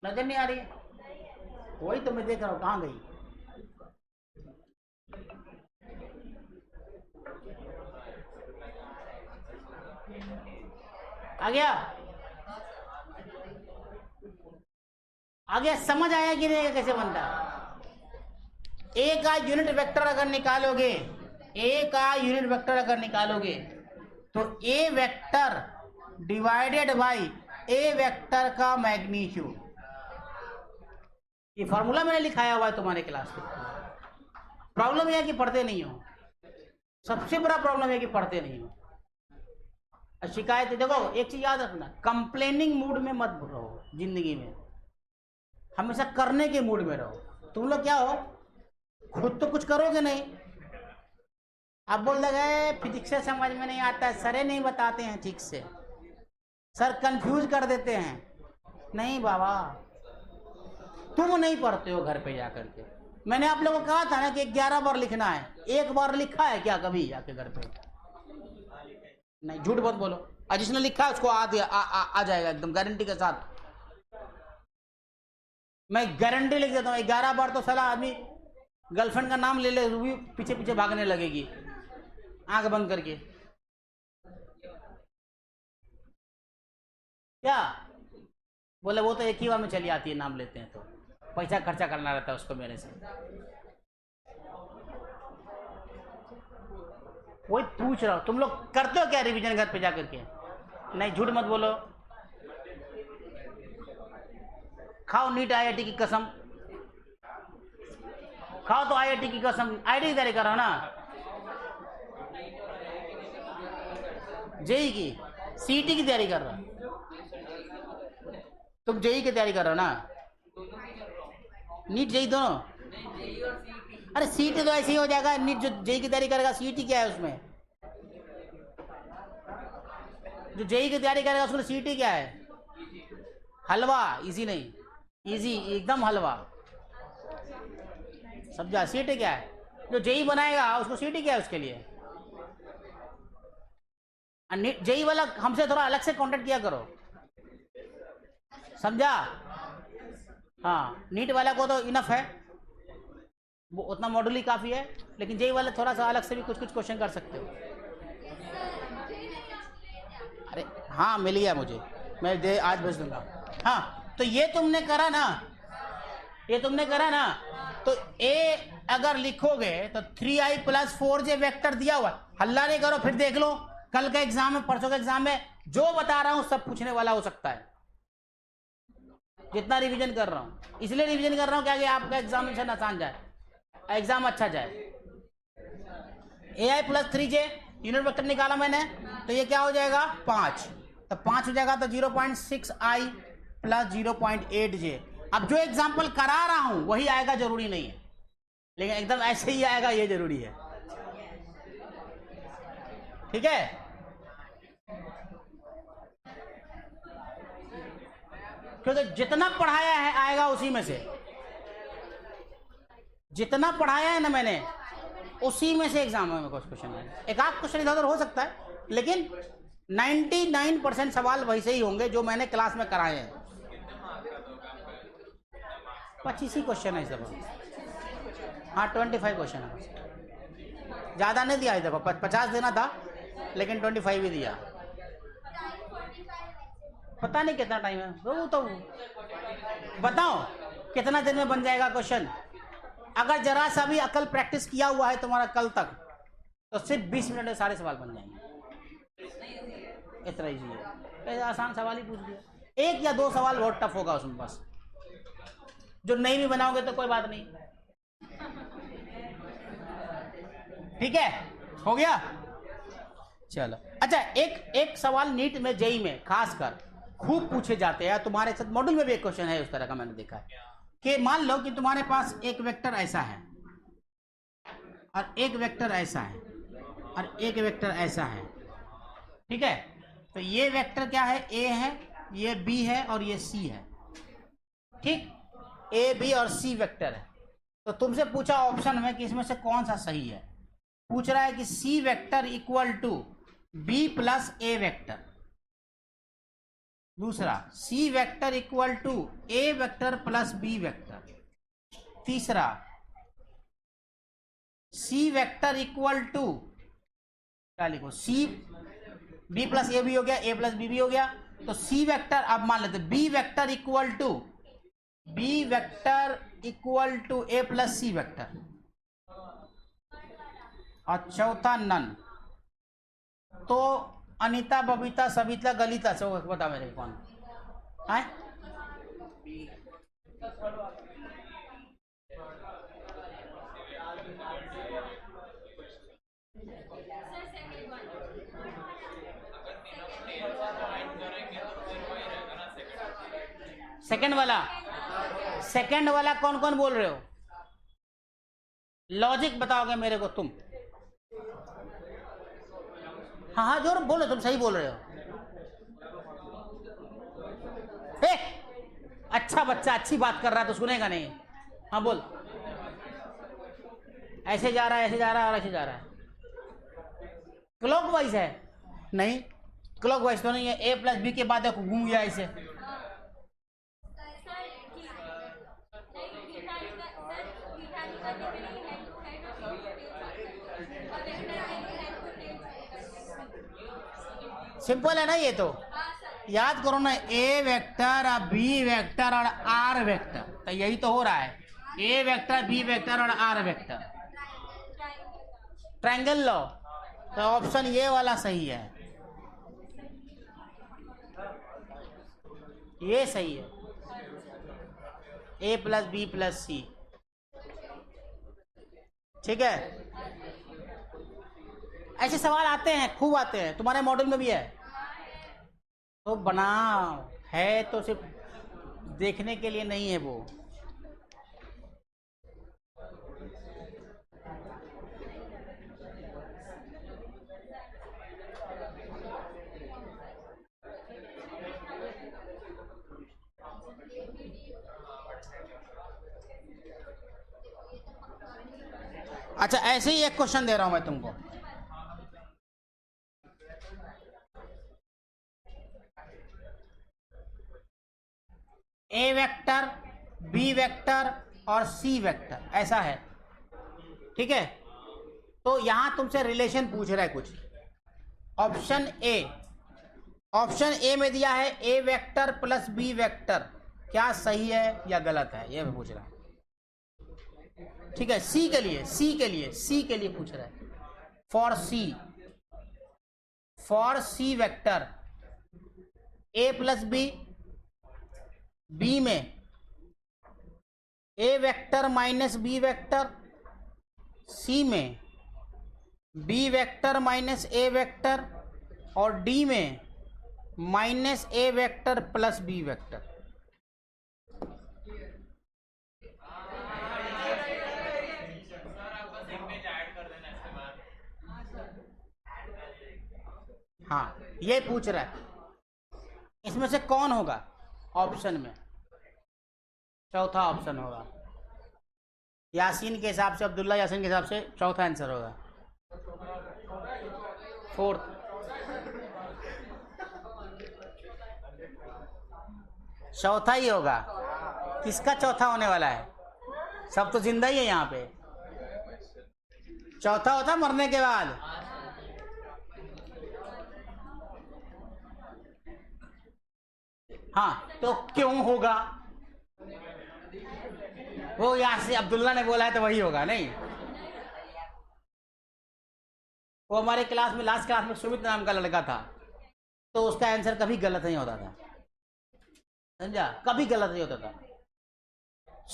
नजर नहीं आ रही है? वही तो मैं देख रहा हूँ, कहाँ गई? आ गया? आ गया? समझ आया कि नहीं कैसे बनता? ए का यूनिट वेक्टर अगर निकालोगे, तो A vector divided by A vector का मैग्नीट्यूड। ये फॉर्मूला मैंने लिखाया हुआ है तुम्हारे क्लास में। प्रॉब्लम यह है कि पढ़ते नहीं हो, सबसे बड़ा प्रॉब्लम है कि पढ़ते नहीं हो। शिकायत देखो, एक चीज याद रखना, कंप्लेनिंग मूड में मत रहो जिंदगी में, हमेशा करने के मूड में रहो। तुम लोग क्या हो, खुद तो कुछ करोगे नहीं। अब बोल गए फिजिक्स से समझ में नहीं आता है, सरे नहीं बताते हैं ठीक से, सर कंफ्यूज कर देते हैं। नहीं बाबा, तुम नहीं पढ़ते हो घर पे जाकर के। मैंने आप लोगों को कहा था ना कि 11 बार लिखना है, एक बार लिखा है क्या कभी जाके घर पे? नहीं, झूठ बहुत बोलो। और जिसने लिखा है उसको आ जाएगा एकदम गारंटी के साथ। मैं गारंटी लिख देता हूँ, 11 बार तो साला आदमी गर्लफ्रेंड का नाम ले ले वो भी पीछे पीछे भागने लगेगी आंख बंद करके। क्या बोले? वो तो एक ही बार में चली आती है, नाम लेते हैं तो पैसा खर्चा करना रहता है उसको मेरे से। वही पूछ रहा हूँ, तुम लोग करते हो क्या रिवीजन घर पे जाकर के? नहीं, झूठ मत बोलो। खाओ नीट आईआईटी की कसम, खाओ तो आईआईटी की कसम। आईआईटी की तैयारी कर रहा हो ना? जेई की, सीईटी की तैयारी कर रहा? तुम जेई की तैयारी कर रहे हो ना? नीट जेई दोनों? अरे सीईटी तो ऐसे ही हो जाएगा। नीट जो जेई की तैयारी करेगा, सीईटी क्या है उसमें? जो जेई की तैयारी करेगा उसमें सीईटी क्या है? हलवा। इजी नहीं, इजी एकदम हलवा, समझा? सीईटी क्या है? जो जेई बनाएगा उसको सीईटी क्या है उसके लिए? जेई वाला हमसे थोड़ा अलग से कांटेक्ट किया करो, समझा? हाँ, नीट वाला को तो इनफ है, वो उतना मॉडल ही काफ़ी है, लेकिन जेई वाले थोड़ा सा अलग से भी कुछ कुछ क्वेश्चन कर सकते हो। अरे हाँ, मिल गया मुझे, मैं आज भेज दूंगा। हाँ, तो ये तुमने करा ना, ये तुमने करा ना, तो ए अगर लिखोगे तो 3i + 4j वेक्टर दिया हुआ। हल्ला नहीं करो, फिर देख लो कल का एग्जाम में, परसों का एग्जाम में जो बता रहा हूं सब पूछने वाला हो सकता है। जितना रिवीजन कर रहा हूं, इसलिए रिवीजन कर रहा हूं क्या आपका एग्जामिनेशन आसान जाए, एग्जाम अच्छा जाए। ai + 3j यूनिट वेक्टर निकाला मैंने, तो ये क्या हो जाएगा? 5। तो 5 हो जाएगा तो 0.6i + 0.8j। अब जो एग्जाम्पल करा रहा हूं वही आएगा जरूरी नहीं है, लेकिन एकदम ऐसे ही आएगा ये जरूरी है, ठीक है? क्योंकि जितना पढ़ाया है आएगा उसी में से, जितना पढ़ाया है ना मैंने उसी में से एग्जाम में कुछ क्वेश्चन है। एक आध क्वेश्चन इधर उधर हो सकता है, लेकिन 99% सवाल वैसे ही होंगे जो मैंने क्लास में कराए हैं। 25 ही क्वेश्चन है सब। हाँ, 25 क्वेश्चन है, ज़्यादा नहीं दिया इधर, 50 देना था लेकिन 25 ही दिया। पता नहीं कितना टाइम है, वो तो बताओ कितना दिन में बन जाएगा क्वेश्चन। अगर जरा सा भी अकल प्रैक्टिस किया हुआ है तुम्हारा कल तक, तो सिर्फ 20 मिनट में सारे सवाल बन जाएंगे। इतना इजी है, आसान सवाल ही पूछ दिया। 1 या 2 सवाल बहुत टफ होगा उसमें, बस जो नहीं भी बनाओगे तो कोई बात नहीं, ठीक है? हो गया, चलो। अच्छा, एक सवाल नीट में, जेई में खासकर खूब पूछे जाते हैं, तुम्हारे साथ मॉड्यूल में भी एक क्वेश्चन है उस तरह का, मैंने देखा है कि मान लो कि तुम्हारे पास एक वेक्टर ऐसा है और एक वेक्टर ऐसा है और एक वेक्टर ऐसा है, ठीक है? तो ये वेक्टर क्या है? ए है, ये बी है और ये सी है, ठीक? ए बी और सी वेक्टर है। तो तुमसे पूछा ऑप्शन में कि इसमें से कौन सा सही है। पूछ रहा है कि C vector equal to B plus A vector, दूसरा C vector equal to A vector plus B vector, तीसरा सी वेक्टर इक्वल टू, क्या लिखो, सी बी प्लस ए भी हो गया, ए प्लस बी भी हो गया, तो सी वेक्टर, अब मान लेते B vector equal to A plus C vector, और चौथा नन। तो अनीता, बबीता, सविता, गलिता, सब बता मेरे कौन है? सेकंड वाला कौन कौन बोल रहे हो? लॉजिक बताओगे मेरे को तुम? हाँ हाँ जोर बोलो, तुम सही बोल रहे हो। अच्छा बच्चा अच्छी बात कर रहा है तो सुनेगा नहीं। हाँ बोल। ऐसे जा रहा है, ऐसे जा रहा है और ऐसे जा रहा है। क्लॉकवाइज है? नहीं, क्लॉकवाइज तो नहीं है। ए प्लस बी के बाद घूम गया ऐसे। सिंपल है ना ये तो, याद करो ना, ए वेक्टर बी वेक्टर और आर वेक्टर, तो यही तो हो रहा है, ए वेक्टर बी वेक्टर और आर वेक्टर। ट्रायंगल लो, तो ऑप्शन ये वाला सही है, ये सही है, ए प्लस बी प्लस सी। ठीक है, ऐसे सवाल आते हैं, खूब आते हैं, तुम्हारे मॉडल में भी है तो बनाओ, है तो सिर्फ देखने के लिए नहीं है वो। अच्छा ऐसे ही एक क्वेश्चन दे रहा हूं मैं तुमको, ए वेक्टर बी वेक्टर और सी वेक्टर ऐसा है, ठीक है। तो यहां तुमसे रिलेशन पूछ रहा है कुछ। ऑप्शन ए में दिया है ए वेक्टर प्लस बी वेक्टर, क्या सही है या गलत है, ये पूछ रहा है। ठीक है, सी के लिए पूछ रहा है। For C vector A plus B में A vector minus B vector, C में B vector minus A vector और डी में minus A vector plus B vector. हाँ ये पूछ रहा है, इसमें से कौन होगा ऑप्शन में? चौथा ऑप्शन होगा। यासीन के हिसाब से, अब्दुल्ला यासीन के हिसाब से चौथा आंसर होगा। फोर्थ, चौथा ही होगा। किसका चौथा होने वाला है? सब तो जिंदा ही है यहाँ पे। चौथा होता मरने के बाद। हाँ तो क्यों होगा? वो यहाँ से अब्दुल्ला ने बोला है तो वही होगा। नहीं, वो हमारे क्लास में, लास्ट क्लास में सुमित नाम का लड़का था, तो उसका आंसर कभी गलत नहीं होता था, समझा? कभी गलत नहीं होता था।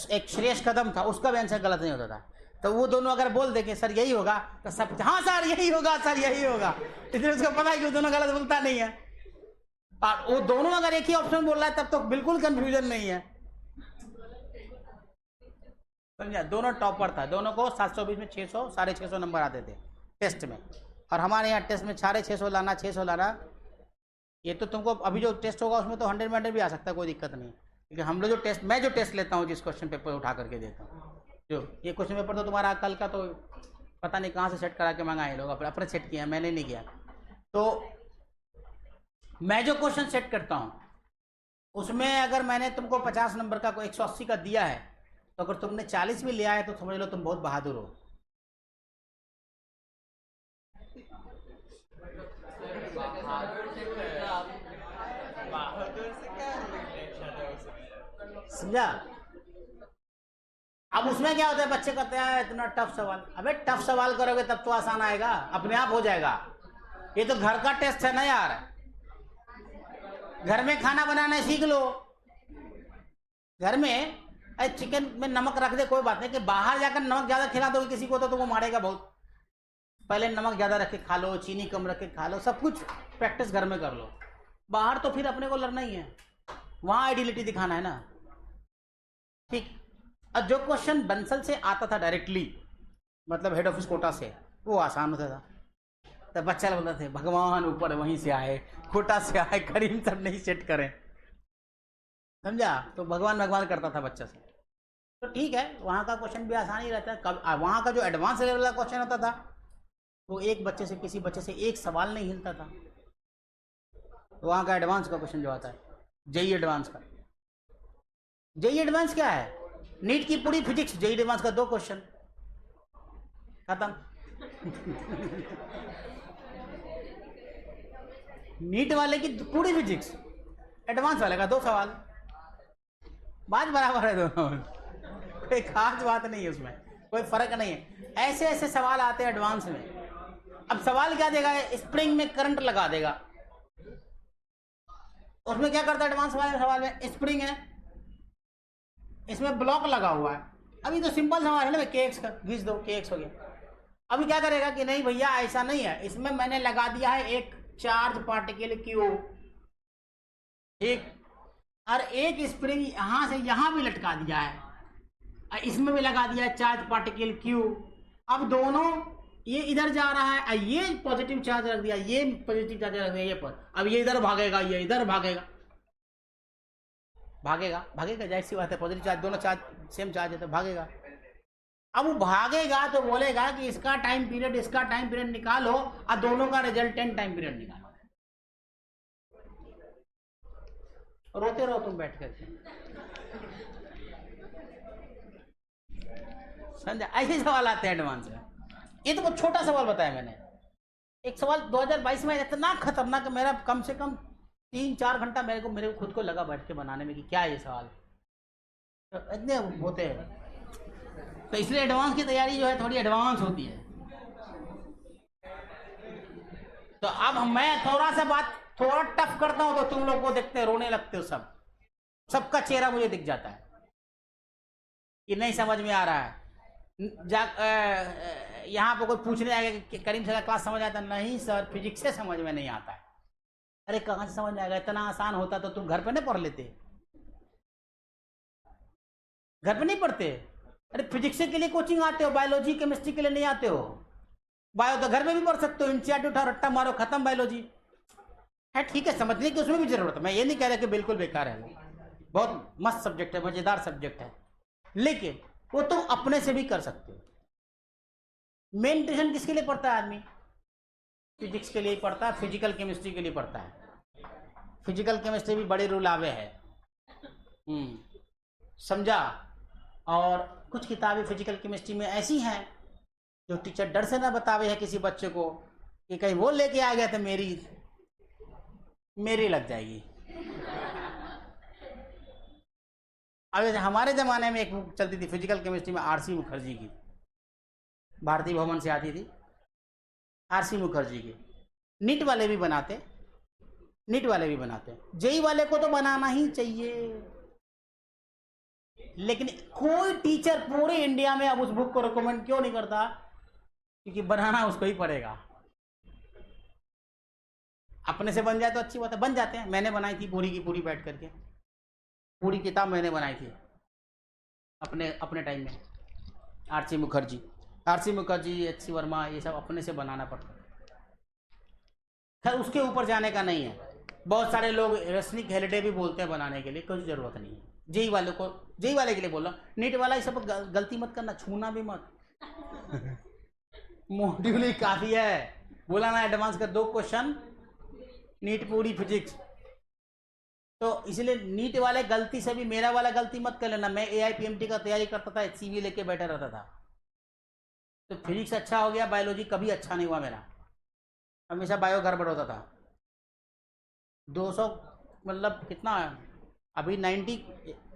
एक श्रेष्ठ कदम था, उसका भी आंसर गलत नहीं होता था। तो वो दोनों अगर बोल दे कि सर यही होगा, तो सब हाँ सर यही होगा, सर यही होगा, इसलिए उसको पता है कि वो दोनों गलत बोलता नहीं है। और वो दोनों अगर एक ही ऑप्शन बोल रहा है तब तो बिल्कुल कंफ्यूजन नहीं है, समझा? दोनों टॉपर था, दोनों को 720 में 600 650 नंबर आते थे टेस्ट में, और हमारे यहाँ टेस्ट में 650 लाना, 600 लाना। ये तो तुमको अभी जो टेस्ट होगा उसमें तो 100 में 100 भी आ सकता है, कोई दिक्कत नहीं। लेकिन हम लोग जो टेस्ट, मैं जो टेस्ट लेता हूँ, जिस क्वेश्चन पेपर उठा करके देता हूँ, जो ये क्वेश्चन पेपर तो तुम्हारा कल का तो पता नहीं कहाँ से सेट करा के मंगाए लोग, अपने सेट किया, मैंने नहीं किया। तो मैं जो क्वेश्चन सेट करता हूँ उसमें अगर मैंने तुमको 50 नंबर का, कोई 180 का दिया है, तो अगर तुमने 40 भी लिया है तो समझ लो तुम बहुत बहादुर हो। समझा? अब उसमें क्या होता है, बच्चे कहते हैं इतना टफ सवाल। अबे टफ सवाल करोगे तब तो आसान आएगा, अपने आप हो जाएगा। ये तो घर का टेस्ट है ना यार, घर में खाना बनाना सीख लो। घर में चिकन में नमक रख दे कोई बात नहीं, कि बाहर जाकर नमक ज्यादा खिला दोगे किसी को तो वो मारेगा बहुत। पहले नमक ज्यादा रख के खा लो, चीनी कम रख के खा लो, सब कुछ प्रैक्टिस घर में कर लो। बाहर तो फिर अपने को लड़ना ही है, वहां आइडियलिटी दिखाना है ना। ठीक। और जो क्वेश्चन बंसल से आता था डायरेक्टली, मतलब हेड ऑफिस कोटा से, वो आसान होता था। तब बच्चा लोग बोलते थे भगवान ऊपर वहीं से आए, कोटा से आए, करीम सब नहीं सेट करें, समझा। तो भगवान भगवान करता था बच्चा से। तो ठीक है, वहाँ का क्वेश्चन भी आसान ही रहता है। कब वहाँ का जो एडवांस लेवल का क्वेश्चन होता था, वो एक बच्चे से किसी बच्चे से एक सवाल नहीं हिलता था। वहाँ का एडवांस का क्वेश्चन जो आता है, जेई एडवांस का। जेई एडवांस क्या है? नीट की पूरी फिजिक्स, जेई एडवांस का 2 क्वेश्चन, खत्म। नीट वाले की पूरी फिजिक्स, एडवांस वाले का 2 सवाल, बात बराबर है दोनों, कोई खास बात नहीं है उसमें, कोई फर्क नहीं है। ऐसे ऐसे सवाल आते हैं एडवांस में। अब सवाल क्या देगा? स्प्रिंग में करंट लगा देगा। उसमें क्या करता है एडवांस वाले सवाल में? स्प्रिंग है, इसमें ब्लॉक लगा हुआ है। अभी तो सिंपल सवाल है ना, केएक्स का घिस दो, केएक्स हो गया। अभी क्या करेगा कि नहीं भैया ऐसा नहीं है, इसमें मैंने लगा दिया है एक चार्ज पार्टिकल क्यू, ठीक, और एक स्प्रिंग यहां से यहां भी लटका दिया है, इसमें भी लगा दिया है चार्ज पार्टिकल क्यू। अब दोनों ये इधर जा रहा है, ये पॉजिटिव चार्ज रख दिया, ये पॉजिटिव चार्ज रख दिया, ये पर। अब ये इधर भागेगा, ये इधर भागेगा, भागेगा भागेगा, जाहिर सी बात है, पॉजिटिव चार्ज, दोनों चार्ज सेम चार्ज है तो भागेगा। अब वो भागेगा तो बोलेगा कि इसका टाइम पीरियड, इसका टाइम पीरियड निकालो, और दोनों का रिजल्टेंट टाइम पीरियड निकालो। रोते रहो तुम बैठ करके, समझा। ऐसे सवाल आते हैं एडवांस में। ये तो बहुत छोटा सवाल बताया मैंने। एक सवाल 2022 में इतना खतरनाक, मेरा कम से कम 3-4 घंटा मेरे को खुद को लगा बैठ के बनाने में कि क्या है ये सवाल, तो इतने होते हैं। तो इसलिए एडवांस की तैयारी जो है थोड़ी एडवांस होती है। तो अब मैं थोड़ा सा बात थोड़ा टफ करता हूं तो तुम लोग को देखते रोने लगते हो, सबका चेहरा मुझे दिख जाता है कि नहीं समझ में आ रहा है। यहाँ पर कोई पूछने आएगा कि करीम सर का क्लास समझ आता? नहीं सर, फिजिक्स से समझ में नहीं आता है। अरे कहाँ से समझ में आएगा? इतना आसान होता तो तुम घर पे नहीं पढ़ लेते? घर पे नहीं पढ़ते? अरे फिजिक्स के लिए कोचिंग आते हो, बायोलॉजी केमिस्ट्री के लिए नहीं आते हो? बायो तो घर में भी पढ़ सकते हो, इंचियाट उठाओ, रट्टा मारो, खत्म बायोलॉजी है। ठीक है, समझने की उसमें भी जरूरत है, मैं ये नहीं कह रहा कि बिल्कुल बेकार है, वो बहुत मस्त सब्जेक्ट है, मजेदार सब्जेक्ट है, लेकिन वो तुम अपने से भी कर सकते हो। मेन ट्यूशन किसके लिए पढ़ता है आदमी? फिजिक्स के लिए पढ़ता है, फिजिकल केमिस्ट्री के लिए पढ़ता है। फिजिकल केमिस्ट्री भी बड़े रूल आवे है, समझा। और कुछ किताबें फिजिकल केमिस्ट्री में ऐसी हैं जो टीचर डर से ना बतावे है किसी बच्चे को कि कहीं वो लेके आ गया तो मेरी लग जाएगी। अब हमारे जमाने में एक बुक चलती थी फिजिकल केमिस्ट्री में, आरसी मुखर्जी की, भारतीय भवन से आती थी, आरसी मुखर्जी की। नीट वाले भी बनाते, जेई वाले को तो बनाना ही चाहिए, लेकिन कोई टीचर पूरे इंडिया में अब उस बुक को रिकमेंड क्यों नहीं करता? क्योंकि बनाना उसको ही पड़ेगा। अपने से बन जाए तो अच्छी बात है, बन जाते हैं। मैंने बनाई थी पूरी की पूरी बैठ करके, पूरी किताब मैंने बनाई थी अपने टाइम में। आरसी मुखर्जी, एच.सी. वर्मा, ये सब अपने से बनाना पड़ता है। खैर उसके ऊपर जाने का नहीं है। बहुत सारे लोग रश्मिक हेलिडे भी बोलते हैं बनाने के लिए, कोई जरूरत नहीं है। जेई वाले के लिए बोल रहा हूँ। नीट वाला ये सब गलती मत करना, छूना भी मत। मॉड्यूल ही काफी है, बोला ना एडवांस का 2 क्वेश्चन, नीट पूरी फिजिक्स। तो इसलिए नीट वाले गलती से भी मेरा वाला गलती मत कर लेना। मैं AIPMT का तैयारी करता था, HCV लेके बैठा रहता था, तो फिजिक्स अच्छा हो गया, बायोलॉजी कभी अच्छा नहीं हुआ मेरा, हमेशा बायो गड़बड़ होता था। 200 मतलब कितना, अभी 90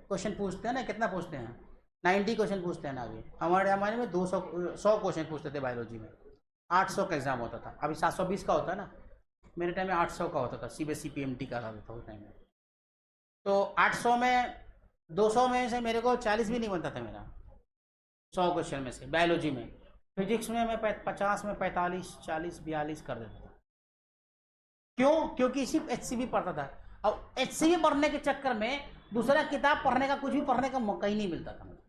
क्वेश्चन पूछते हैं ना, कितना पूछते हैं? 90 क्वेश्चन पूछते हैं ना अभी। हमारे ज़माने में 100 क्वेश्चन पूछते थे बायोलॉजी में। 800 का एग्जाम होता था, अभी 720 का होता है ना, मेरे टाइम में 800 का होता था, CBSE PMT का था उस टाइम में। तो 800 में 200 में से मेरे को 40 भी नहीं बनता था मेरा, 100 क्वेश्चन में से बायोलॉजी में। फिजिक्स में मैं 50 में 45, 40, 42 कर देता था। क्यों? क्योंकि सिर्फ HCV पढ़ता था, और HCV पढ़ने के चक्कर में दूसरा किताब पढ़ने का, कुछ भी पढ़ने का मौका ही नहीं मिलता था मुझे।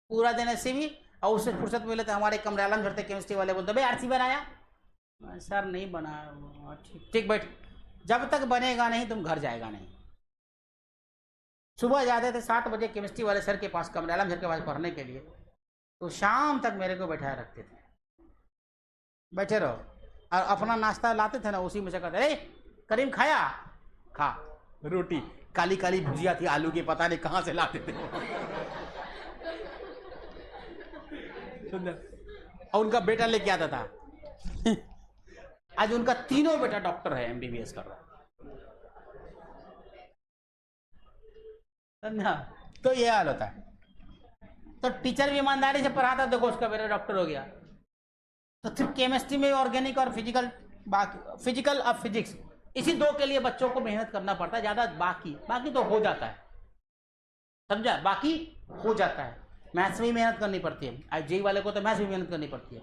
पूरा दिन HCV, और उससे फुर्सत मिले तो हमारे कमरालम झड़ते केमिस्ट्री वाले बोलते भाई आरसी बनाया, सर नहीं बना। ठीक ठीक बैठ, जब तक बनेगा नहीं तुम घर जाएगा नहीं। सुबह जाते थे 7 बजे केमिस्ट्री वाले सर के पास, कमरालम सर के पास पढ़ने के लिए, तो शाम तक मेरे को बैठाए रखते थे, बैठे रहो, और अपना नाश्ता लाते थे ना, उसी में से कहते अरे करीम खाया, खा रोटी, काली काली भुजिया थी आलू की, पता नहीं कहाँ से लाते थे और उनका बेटा लेके आता था आज उनका तीनों बेटा डॉक्टर है, एमबीबीएस कर रहा है। तो ये हाल होता है। तो टीचर भी ईमानदारी से पढ़ाता, देखो उसका बेटा डॉक्टर हो गया। तो सिर्फ केमिस्ट्री में ऑर्गेनिक और फिजिकल और फिजिक्स, इसी 2 के लिए बच्चों को मेहनत करना पड़ता है ज्यादा। बाकी तो हो जाता है, समझा, बाकी हो जाता है। मैथ्स में मेहनत करनी पड़ती है, जेई वाले को तो मैथ्स में मेहनत करनी पड़ती है।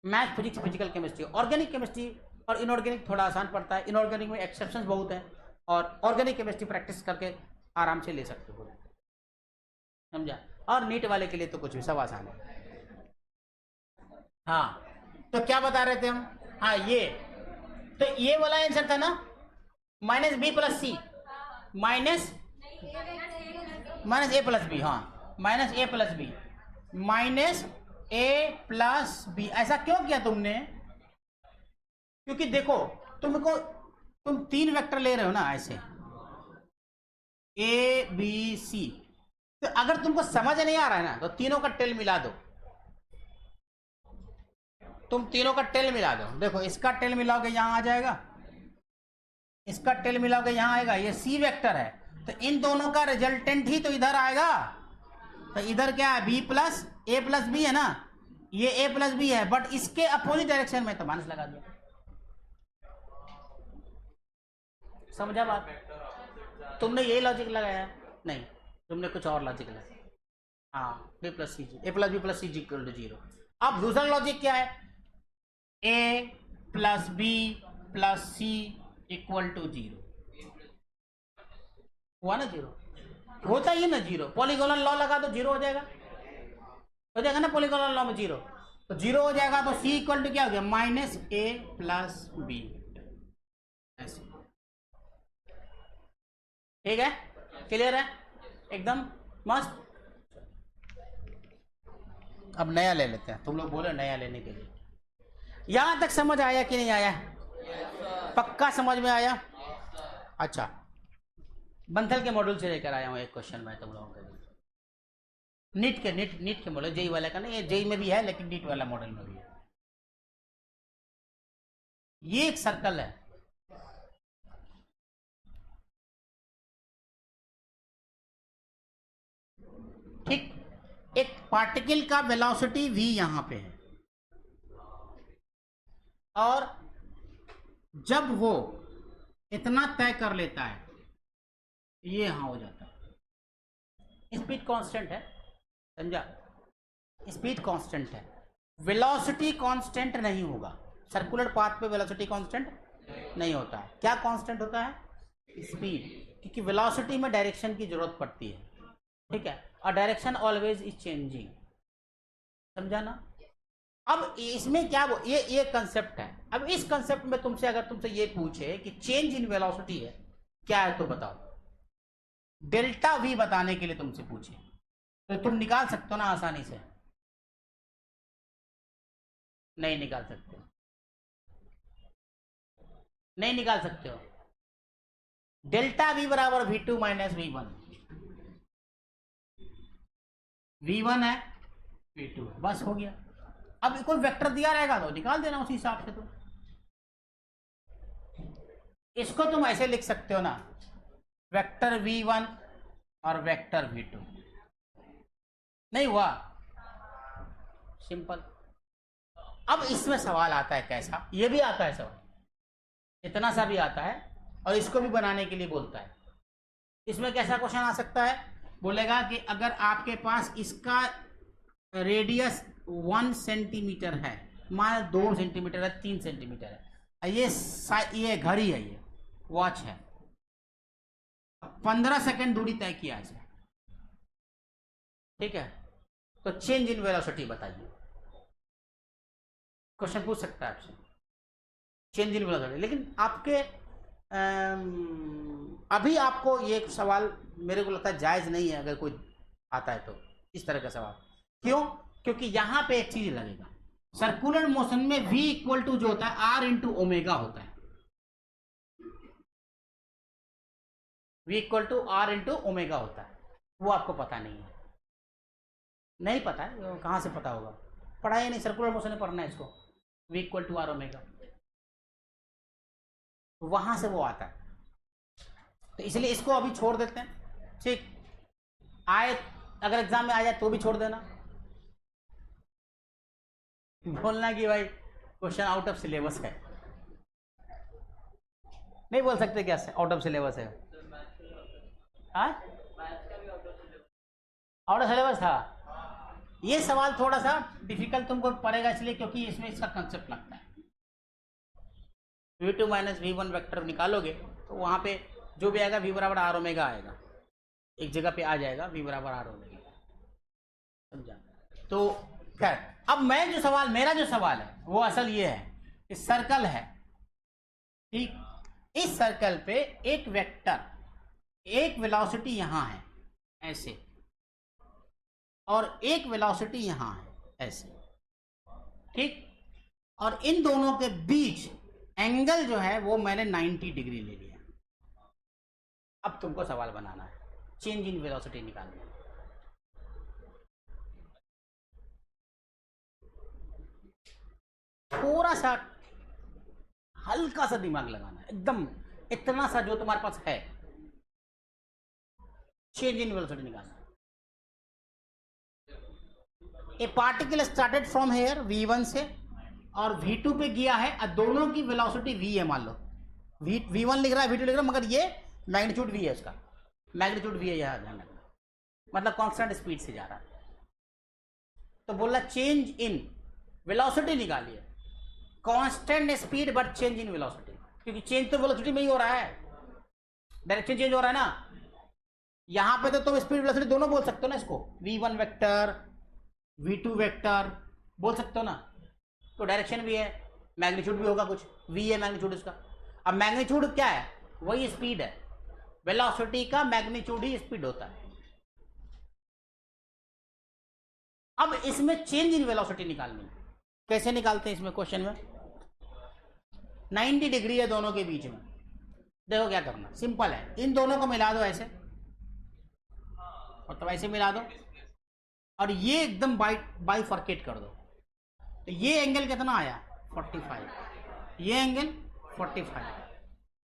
Math, physics, physical chemistry, organic chemistry और इनऑर्गेनिक थोड़ा आसान पड़ता है। इनऑर्गेनिक में एक्सेप्शंस बहुत है, और ऑर्गेनिक केमिस्ट्री प्रैक्टिस करके आराम से ले सकते हो, समझा। और नीट वाले के लिए तो कुछ भी सब आसान है। हाँ, तो क्या बता रहे थे हम? हाँ, ये वाला आंसर था ना, -b + c minus a + b। हाँ, -a + b, -a + b। ऐसा क्यों किया तुमने? क्योंकि देखो तुम 3 वेक्टर ले रहे हो ना, ऐसे a b c। तो अगर तुमको समझ नहीं आ रहा है ना, तो तीनों का टेल मिला दो। तुम तीनों का टेल मिला दो। देखो इसका टेल मिलाओगे यहां आ जाएगा, इसका टेल मिलाओगे यहां आएगा, ये सी वेक्टर है, तो इन दोनों का रिजल्टेंट ही तो इधर आएगा। तो इधर क्या है? b + a + b है ना, ये a + b है, बट इसके अपोजिट डायरेक्शन में, तो माइनस लगा दिया। समझा बात? तुमने यही लॉजिक लगाया? नहीं, तुमने कुछ और लॉजिक लगाया। हाँ, b + c, a + b + c = 0। अब दूसरा लॉजिक क्या है? a + b + c = 0 हुआ ना? 0 होता ही ना, 0। पॉलीगोनल लॉ लगा तो 0 हो जाएगा ना, पॉलीगोनल लॉ में 0, तो 0 हो जाएगा। तो c = क्या हो गया? -a + b। ऐसे, ठीक है, क्लियर है एकदम मस्त। अब नया ले लेते हैं, तुम लोग बोले नया लेने के लिए। यहां तक समझ आया कि नहीं आया? पक्का समझ में आया? अच्छा, बंथल के मॉड्यूल से लेकर आया हूं एक क्वेश्चन मैं तुम लोगों के लिए, नीट के मॉडल, जेई वाले का नहीं, ये जेई में भी है लेकिन नीट वाला मॉडल में भी है। ये एक सर्कल है, ठीक, एक पार्टिकल का वेलोसिटी v यहां पे है, और जब वो इतना तय कर लेता है, ये यहां हो जाता है। स्पीड कांस्टेंट है, समझा? स्पीड कांस्टेंट है, वेलोसिटी कांस्टेंट नहीं होगा। सर्कुलर पाथ पे वेलोसिटी कांस्टेंट नहीं होता है। क्या कांस्टेंट होता है? स्पीड, क्योंकि वेलोसिटी में डायरेक्शन की जरूरत पड़ती है, ठीक है, और डायरेक्शन ऑलवेज इज चेंजिंग, समझा ना? अब इसमें क्या वो ये कंसेप्ट है। अब इस कंसेप्ट में अगर तुमसे ये पूछे कि चेंज इन वेलोसिटी है क्या है, तो बताओ। डेल्टा v बताने के लिए तुमसे पूछे तो तुम निकाल सकते हो ना आसानी से? नहीं निकाल सकते, नहीं निकाल सकते हो। Delta v = v2 - v1। v1 है, v2 है, बस हो गया। अब कोई वेक्टर दिया रहेगा तो निकाल देना उसी हिसाब से। तो इसको तुम ऐसे लिख सकते हो ना, वेक्टर v1 और वेक्टर v2। नहीं हुआ? सिंपल। अब इसमें सवाल आता है कैसा, ये भी आता है सवाल, इतना सा भी आता है, और इसको भी बनाने के लिए बोलता है। इसमें कैसा क्वेश्चन आ सकता है? बोलेगा कि अगर आपके पास इसका रेडियस 1 सेंटीमीटर है, मान 2 सेंटीमीटर है, 3 सेंटीमीटर है, ये घड़ी है, ये वॉच है, 15 सेकंड दूरी तय किया है, ठीक है। तो चेंज इन वेलोसिटी बताइए। क्वेश्चन पूछ सकता है आपसे चेंज इन वेलोसिटी, लेकिन आपके अभी आपको ये सवाल मेरे को लगता है जायज नहीं है अगर कोई आता है तो इस तरह का सवाल। क्यों? क्योंकि यहां पे एक चीज लगेगा, सर्कुलर मोशन में v इक्वल टू जो होता है r इंटू ओमेगा होता है, v equal to r into omega होता है। वो आपको पता नहीं है, नहीं पता है, कहां से पता होगा, पढ़ा ही नहीं, सर्कुलर मोशन में पढ़ना है इसको, v equal to r omega, वहां से वो आता है। तो इसलिए इसको अभी छोड़ देते हैं, ठीक, आए अगर एग्जाम में आ जाए तो भी छोड़ देना, बोलना कि भाई क्वेश्चन आउट ऑफ सिलेबस है, नहीं बोल सकते क्या आउट ऑफ सिलेबस है, आउट ऑफ सिलेबस था। ये सवाल थोड़ा सा डिफिकल्ट तुमको पड़ेगा इसलिए क्योंकि इसमें इसका कंसेप्ट लगता है। v2 माइनस v1 वेक्टर निकालोगे तो वहां पे जो भी आएगा v बराबर r ओमेगा आएगा, एक जगह पे आ जाएगा v बराबर r ओमेगा, समझा? तो खैर अब मेरा जो सवाल है वो असल ये है कि सर्कल है, ठीक, इस सर्कल पे एक वेक्टर, एक वेलोसिटी यहां है ऐसे और एक वेलोसिटी यहां है ऐसे, ठीक, और इन दोनों के बीच एंगल जो है वो मैंने 90 डिग्री ले लिया। अब तुमको सवाल बनाना है, चेंज इन वेलोसिटी निकालना है। थोड़ा सा हल्का सा दिमाग लगाना है, एकदम इतना सा जो तुम्हारे पास है, चेंज इन वेलोसिटी निकालना है। ए particle started from here v1 से और v2 पे गया है, और दोनों की वेलोसिटी v है, मान लो v1 लिख रहा है, v2 लिख रहा है, मगर ये मैग्नीट्यूड v है, इसका मैग्नीट्यूड v है, यह ध्यान रखना, मतलब कांस्टेंट स्पीड से जा रहा है। तो बोला चेंज इन वेलोसिटी निकालिए, constant speed but change in velocity, क्योंकि चेंज तो वेलोसिटी में ही हो रहा है, डायरेक्शन चेंज हो रहा है ना। यहां पे तो तुम स्पीड वेलोसिटी दोनों बोल सकते हो ना, इसको v1 वेक्टर v2 वेक्टर बोल सकते हो ना, तो डायरेक्शन भी है, मैग्नीट्यूड भी होगा, कुछ v है मैग्नीट्यूड इसका। अब मैग्नीट्यूड क्या है, वही स्पीड है, वेलोसिटी का मैग्नीट्यूड ही स्पीड होता है। अब इसमें चेंज इन वेलोसिटी निकालनी है, कैसे निकालते हैं इसमें क्वेश्चन में, 90 डिग्री है दोनों के बीच में, देखो क्या करना, सिंपल है, इन दोनों को मिला दो ऐसे, और तो ऐसे मिला दो, और ये एकदम बाइफर्केट कर दो, तो ये एंगल कितना आया 45, ये एंगल 45,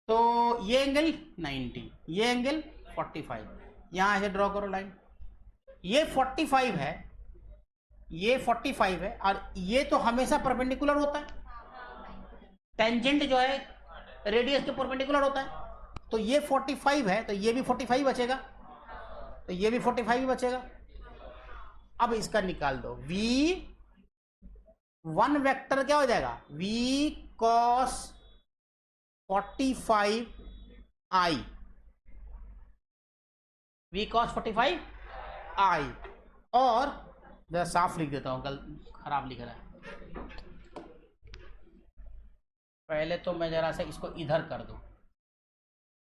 तो ये एंगल 90, ये एंगल 45, यहां ऐसे ड्रॉ करो लाइन, ये 45 है, ये 45 है, और ये तो हमेशा परपेंडिकुलर होता है, टेंजेंट जो है रेडियस के परपेंडिकुलर होता है, तो ये 45 है, तो ये भी 45 बचेगा, तो ये भी 45 ही बचेगा। अब इसका निकाल दो, v1 वेक्टर क्या हो जाएगा, v cos 45 i, v cos 45 i, और जरा साफ लिख देता हूं, कल खराब लिख रहा है, पहले तो मैं जरा सा इसको इधर कर दूं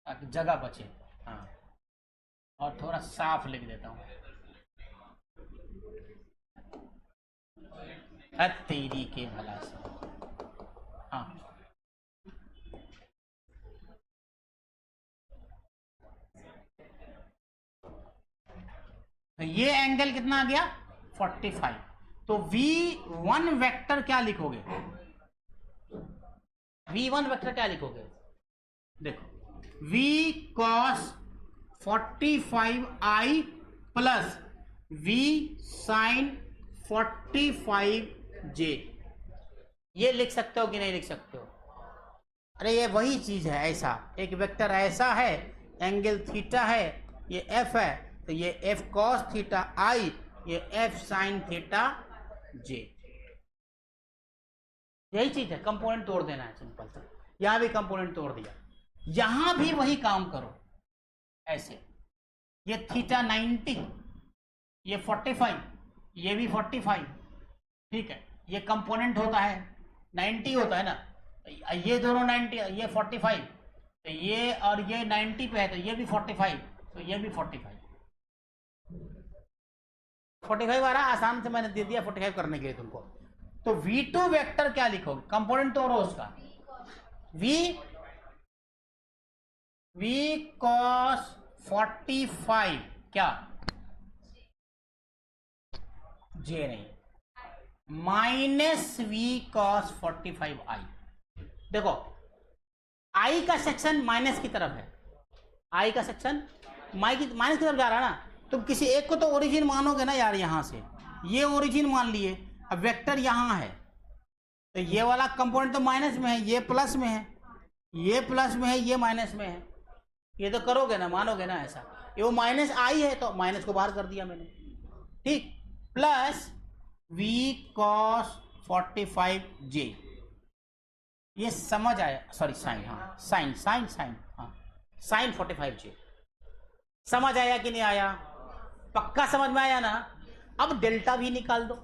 ताकि जगह बचे, हाँ, और थोड़ा साफ लिख देता हूं, तेरी के भला से, हाँ, तो ये एंगल कितना आ गया 45, तो v1 वेक्टर क्या लिखोगे, v1 वेक्टर क्या लिखोगे, देखो v cos 45i plus v sin 45j, ये लिख सकते हो कि नहीं लिख सकते हो, अरे ये वही चीज है, ऐसा एक वेक्टर ऐसा है, एंगल थीटा है, ये f है, तो ये f cos थीटा i, ये f sin थीटा j, यही चीज है, कंपोनेंट तोड़ देना है सिंपल सा, यहां भी कंपोनेंट तोड़ दिया, यहां भी वही काम करो ऐसे, ये थीटा 90, ये 45, ये भी 45, ठीक है। ये कंपोनेंट होता है 90 होता है ना, ये दोनों 90, ये 45, तो ये और ये 90 पे है, तो ये भी 45, तो ये भी 45 आ रहा। आसान से मैंने दे दिया 45 करने के लिए तुमको। तो V2 वेक्टर क्या लिखोगे, कंपोनेंट तो रो उसका V cos 45 क्या जे नहीं, माइनस V cos 45 I। देखो I का सेक्शन माइनस की तरफ है, I का सेक्शन माइनस की तरफ जा रहा है ना। तुम किसी एक को तो ओरिजिन मानोगे ना यार, यहां से ये ओरिजिन मान लिए। अब वेक्टर यहां है तो ये वाला कंपोनेंट तो माइनस में है, ये प्लस में है, ये प्लस में है, ये माइनस में है। ये तो करोगे ना, मानोगे ना ऐसा। ये वो माइनस आई है तो माइनस को बाहर कर दिया मैंने, ठीक। प्लस V cos 45J, ये समझ आया, सॉरी साइन, हाँ साइन साइन साइन, हाँ साइन 45J समझ आया कि नहीं आया? पक्का समझ में आया ना। अब डेल्टा V निकाल दो।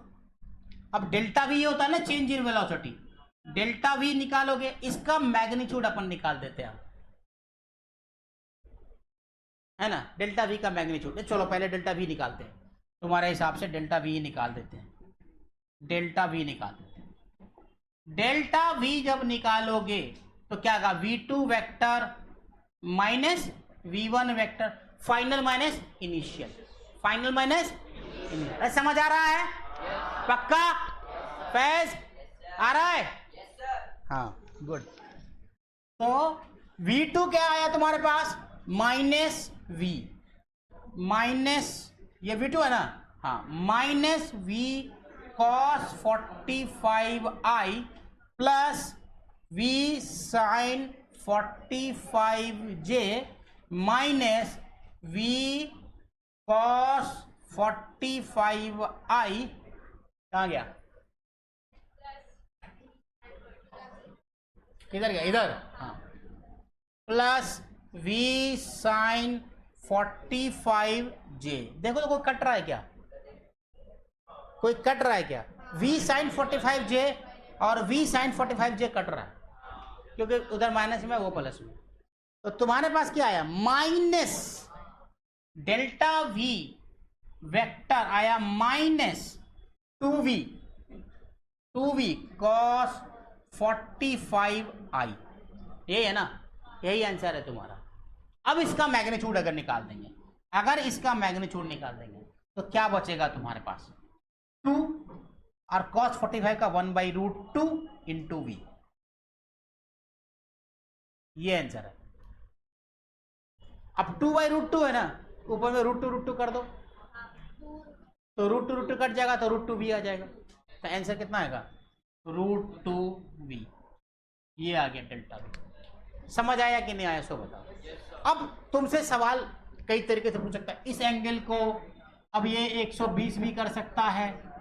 अब डेल्टा V होता है ना change in velocity, delta V निकालोगे, इसका मैग्नीट्यूड अपन निकाल देते हैं, है ना। डेल्टा V का मैग्नीट्यूड, चलो पहले डेल्टा V निकालते हैं, तुम्हारे हिसाब से डेल्टा V निकाल देते हैं। डेल्टा V निकाल देते हैं। डेल्टा V जब निकालोगे तो क्या कहा, V2 vector minus V1 vector, final minus initial, final minus initial. समझ आ रहा है? पक्का फैज आ रहा है? हाँ गुड। तो V2 क्या आया तुम्हारे पास, माइनस V, माइनस ये V2 है ना, हाँ minus V cos 45I plus V sin 45J minus V cos 45I, कहाँ गया, किधर गया, इधर, हाँ प्लस V sin 45J। देखो तो कोई कट रहा है क्या, कोई कट रहा है क्या? V sin 45J और V sin 45J कट रहा है, क्योंकि उधर माइनस में वो प्लस में। तो तुम्हारे पास क्या आया, माइनस डेल्टा V वेक्टर आया माइनस 2V cos 45I, ये है ना, यही आंसर है तुम्हारा। अब इसका मैग्नीट्यूड अगर निकाल देंगे, अगर इसका मैग्नीट्यूड निकाल देंगे तो क्या बचेगा तुम्हारे पास, 2 और cos 45 का 1/√2 इंटू V, ये आंसर है। अब 2/√2 है ना, ऊपर में √2 कर दो, तो √2 कट जाएगा तो √2V आ जाएगा। तो आंसर कितना आएगा, √2V। ये आ गया डेल्टा V। समझ आया कि नहीं आया, सो बताओ। अब तुमसे सवाल कई तरीके से पूछ सकता है, इस एंगल को अब ये 120 भी कर सकता है,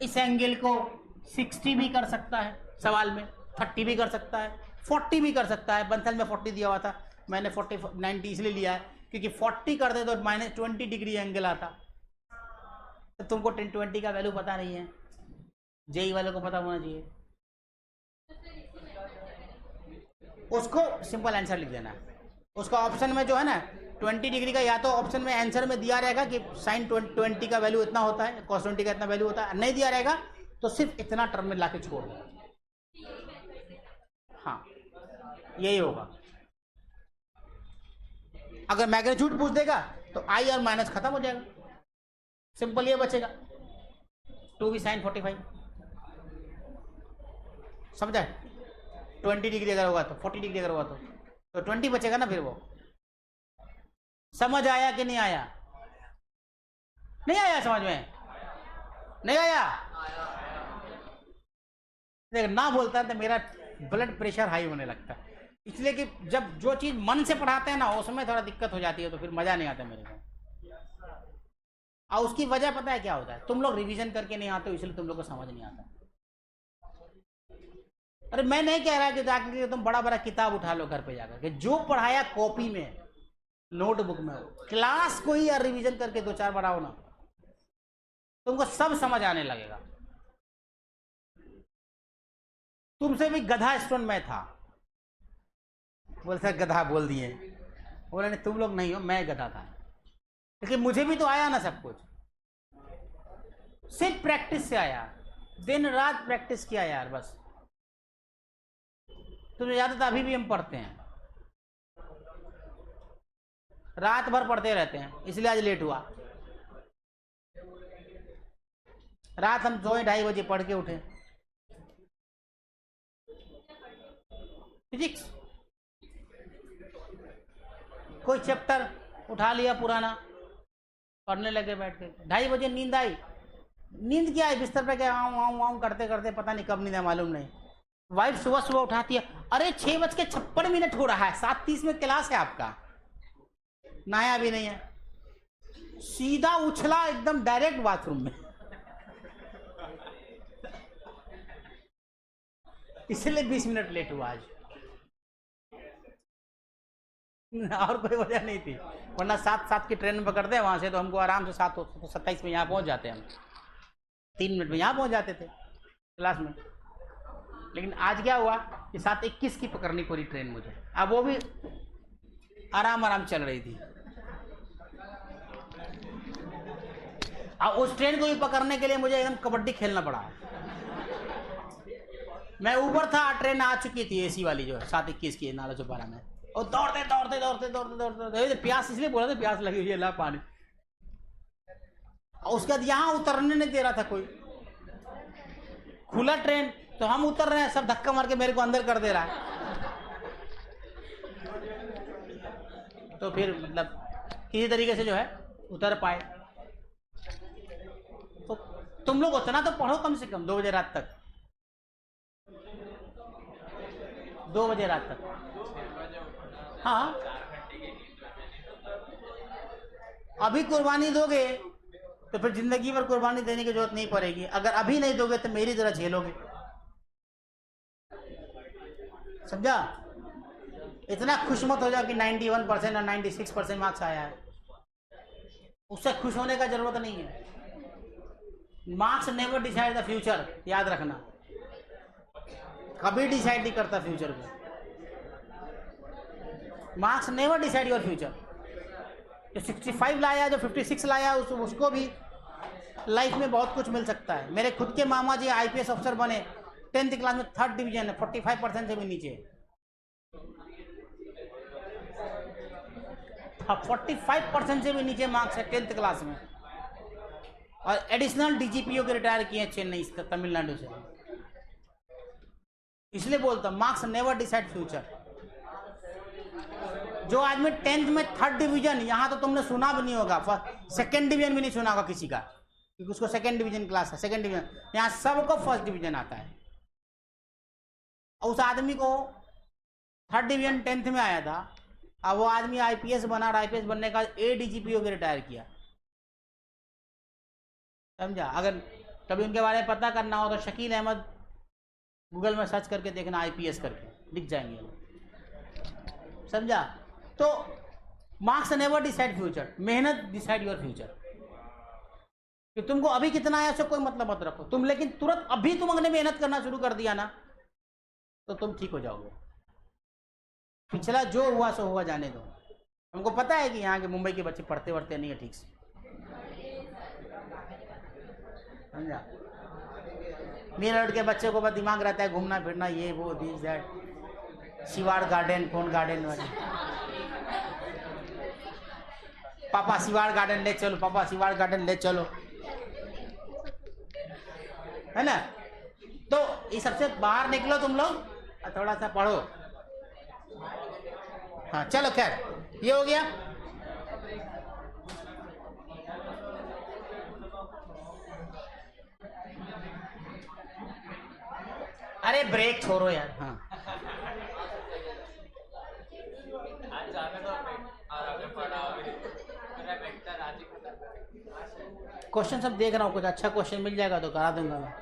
इस एंगल को 60 भी कर सकता है, सवाल में 30 भी कर सकता है, 40 भी कर सकता है। बंसल में 40 दिया हुआ था, मैंने 90 इसलिए लिया है क्योंकि 40 कर दे तो -20 डिग्री एंगल आता। तो तुमको 10-20 का वैल्यू पता नहीं है, जेई वालों को पता होना चाहिए। उसको सिंपल आंसर लिख देना है। उसका ऑप्शन में जो है ना 20 डिग्री का, या तो ऑप्शन में आंसर में दिया रहेगा कि साइन 20 का वैल्यू इतना होता है, cos 20 का इतना वैल्यू होता है, नहीं दिया रहेगा तो सिर्फ इतना टर्म में लाके छोड़ दो। हाँ यही होगा। अगर मैग्नीट्यूड पूछ देगा तो आई और माइनस खत्म हो जाएगा, सिंपल ये बचेगा 2V sin 45। समझा? 20 डिग्री अगर होगा तो 40 डिग्री अगर होगा तो 20 बचेगा ना फिर वो। समझ आया कि नहीं आया? नहीं आया समझ में? नहीं आया? देख ना बोलता है तो मेरा ब्लड प्रेशर हाई होने लगता है, इसलिए कि जब जो चीज मन से पढ़ाते हैं ना उसमें थोड़ा दिक्कत हो जाती है, तो फिर मजा नहीं आता मेरे को। और उसकी वजह पता है क्या होता है, तुम लोग रिवीजन करके नहीं आते हो, इसलिए तुम लोग को समझ नहीं आता। अरे मैं नहीं कह रहा कि जाकर तुम बड़ा बड़ा किताब उठा लो घर पे जाकर के, जो पढ़ाया कॉपी में नोटबुक में हो, क्लास को ही यार रिवीजन करके 2-4 बार आओ ना। तुमको सब समझ आने लगेगा। तुमसे भी गधा स्टूडेंट मैं था। बोल सर गधा बोल दिए। बोले नहीं तुम लोग नहीं हो, मैं गधा था, लेकिन मुझे भी तो आया ना सब कुछ। सिर्फ प्रैक्टिस से आया, दिन रात प्रैक्टिस किया यार बस। तुम्हें याद था अभी भी हम पढ़ते हैं, रात भर पढ़ते रहते हैं, इसलिए आज लेट हुआ। रात हम सोए 2:30 बजे, पढ़ के उठे। फिजिक्स कोई चैप्टर उठा लिया पुराना, पढ़ने लगे बैठ के। 2:30 बजे नींद आई। नींद क्या आई, बिस्तर पे गया आऊँ आऊँ आऊँ करते करते, पता नहीं कब नींद है मालूम नहीं। वाइफ सुबह सुबह उठाती है, अरे 6:56 हो रहा है, 7:30 में क्लास है आपका। नहाया भी नहीं है, सीधा उछला एकदम डायरेक्ट बाथरूम में। इसलिए 20 मिनट लेट हुआ आज, और कोई वजह नहीं थी। वरना 7:07 की ट्रेन पकड़ते हैं वहां से, तो हमको आराम से 7:27 में यहाँ पहुंच जाते हैं हम। 3 मिनट में यहाँ पहुंच जाते थे क्लास में। लेकिन आज क्या हुआ कि 7:21 की पकड़नी पड़ी ट्रेन मुझे। अब वो भी आराम आराम चल रही थी। अब उस ट्रेन को भी पकड़ने के लिए मुझे एकदम कबड्डी खेलना पड़ा। मैं ऊपर था, ट्रेन आ चुकी थी एसी वाली जो है 7:21 की नाला चौपारा में, और दौड़ते दौड़ते दौड़ते दौड़ते दौड़ते, प्यास इसलिए बोला था, प्यास लगी हुई है, ला पानी। और उसके बाद यहाँ उतरने नहीं दे रहा था कोई, खुला ट्रेन, तो हम उतर रहे हैं, सब धक्का मार के मेरे को अंदर कर दे रहा है। तो फिर मतलब किसी तरीके से जो है उतर पाए। तो तुम लोग उतना तो पढ़ो कम से कम 2 बजे रात तक, 2 बजे रात तक। हाँ, अभी कुर्बानी दोगे तो फिर जिंदगी भर कुर्बानी देने की जरूरत नहीं पड़ेगी। अगर अभी नहीं दोगे तो मेरी तरह झेलोगे, समझा? इतना खुश मत हो जाओ कि 91% और 96% मार्क्स आया है, उससे खुश होने का जरूरत नहीं है। Marks never decide the future, याद रखना, कभी डिसाइड नहीं करता फ्यूचर को। Marks never decide your future. जो 65 लाया, जो 56 लाया, उसको भी लाइफ में बहुत कुछ मिल सकता है। मेरे खुद के मामा जी आईपीएस अफसर बने, 10th क्लास में 3rd डिवीजन है, 45% से भी नीचे। 45% से भी नीचे मार्क्स है 10th क्लास में, और एडिशनल डीजीपीओ के रिटायर किए चेन्नई से, तमिलनाडु से। इसलिए बोलता हूं मार्क्स नेवर डिसाइड फ्यूचर। जो आदमी 10th में 3rd डिवीजन, यहां तो तुमने सुना भी नहीं होगा, 2nd डिवीजन भी नहीं सुना होगा किसी का, क्योंकि उसको 2nd डिवीजन क्लास है, 2nd डिवीजन। यहां सबको 1st डिवीजन आता है। और उस आदमी को 3rd डिवीजन 10th में आया था, अब वो आदमी आईपीएस बना, और आईपीएस बनने का एडीजीपीओ के रिटायर किया, समझा? अगर कभी उनके बारे में पता करना हो तो शकील अहमद गूगल में सर्च करके देखना, आईपीएस करके दिख जाएंगे, समझा? तो मार्क्स नेवर डिसाइड फ्यूचर, मेहनत डिसाइड योर फ्यूचर। कि तुमको अभी कितना आया उससे कोई मतलब मत रखो तुम, लेकिन तुरंत अभी तुमने मेहनत करना शुरू कर दिया ना तो तुम ठीक हो जाओगे। पिछला जो हुआ सो हुआ, जाने दो। हमको पता है कि यहाँ के मुंबई के बच्चे पढ़ते वढ़ते नहीं है ठीक से, समझा? मेरठ के बच्चे को बस दिमाग रहता है घूमना फिरना, ये वो दिस दैट, शिवाड़ गार्डन, कौन गार्डन वाले, पापा शिवाड़ गार्डन ले चलो, पापा शिवाड़ गार्डन ले चलो, है ना? तो इस सबसे बाहर निकलो तुम लोग, थोड़ा सा पढ़ो। हाँ चलो, खैर ये हो गया। अरे ब्रेक छोड़ो यार। हाँ क्वेश्चन सब देख रहा हूँ, कुछ अच्छा क्वेश्चन मिल जाएगा तो करा दूंगा मैं।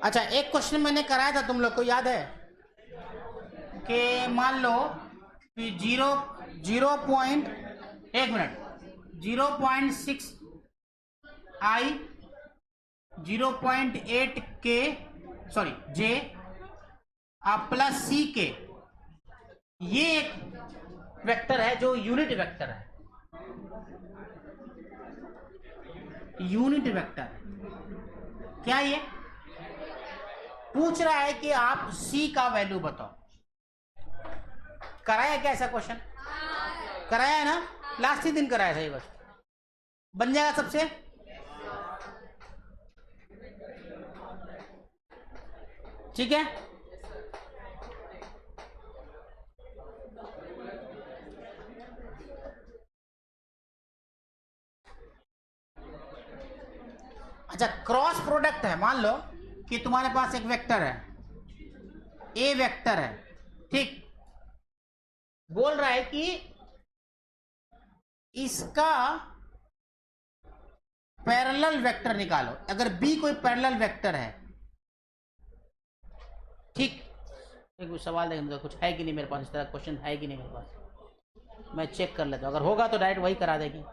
अच्छा, एक क्वेश्चन मैंने कराया था, तुम लोग को याद है कि मान लो कि 0.6 I 0.8 के सॉरी J प्लस C के, ये एक वेक्टर है जो यूनिट वेक्टर है, यूनिट वेक्टर। क्या ये पूछ रहा है कि आप C का वैल्यू बताओ। कराया क्या ऐसा क्वेश्चन? कराया है ना, लास्ट ही दिन कराया था ये, बस बन जाएगा सबसे। ठीक है, अच्छा क्रॉस प्रोडक्ट है। मान लो कि तुम्हारे पास एक वेक्टर है, ए वेक्टर है, ठीक, बोल रहा है कि इसका पैरेलल वेक्टर निकालो। अगर बी कोई पैरेलल वेक्टर है, ठीक, एक सवाल देखने दो, कुछ है कि नहीं मेरे पास, इस तरह क्वेश्चन है कि नहीं मेरे पास, मैं चेक कर लेता हूँ। अगर होगा तो डायरेक्ट वही करा देगी।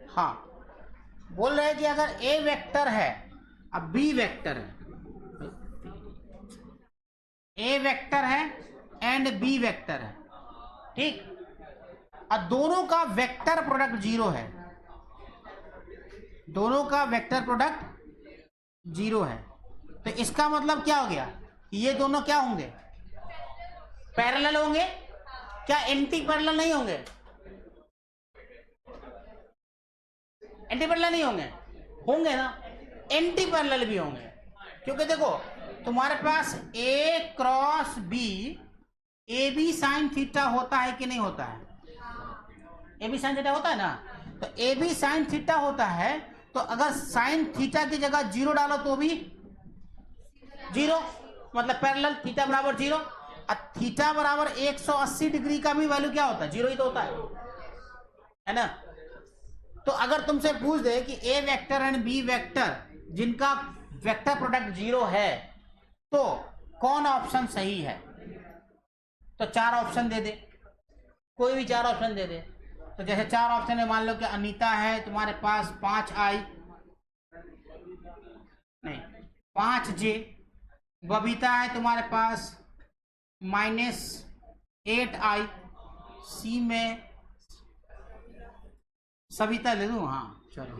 हाँ, बोल रहे हैं कि अगर ए वेक्टर है, अब बी वेक्टर है, ए वेक्टर है एंड बी वेक्टर है, ठीक, और दोनों का वेक्टर प्रोडक्ट 0 है, दोनों का वेक्टर प्रोडक्ट 0 है, तो इसका मतलब क्या हो गया? ये दोनों क्या होंगे? पैरेलल होंगे। क्या एंटी पैरेलल नहीं होंगे? एंटी पैरेलल नहीं होंगे? होंगे ना, एंटी पैरेलल भी होंगे, क्योंकि देखो तुम्हारे पास A cross B, A B sine theta होता है कि नहीं होता है? ए बी साइन थीटा होता है ना, तो ए बी साइन थीटा होता है, तो अगर साइन थीटा की जगह 0 डालो तो भी 0, मतलब पैरेलल, थीटा बराबर 0। और थीटा बराबर 180 डिग्री का भी वैल्यू क्या होता है? 0 ही तो होता है ना। तो अगर तुमसे पूछ दे कि A vector and B vector जिनका वेक्टर प्रोडक्ट 0 है, तो कौन ऑप्शन सही है, तो 4 ऑप्शन दे दे, कोई भी 4 ऑप्शन दे दे। तो जैसे 4 ऑप्शन है, मान लो कि अनीता है तुम्हारे पास 5I नहीं 5J, बबीता है तुम्हारे पास -8I, सी में सविता ले लूँ, हाँ चलो,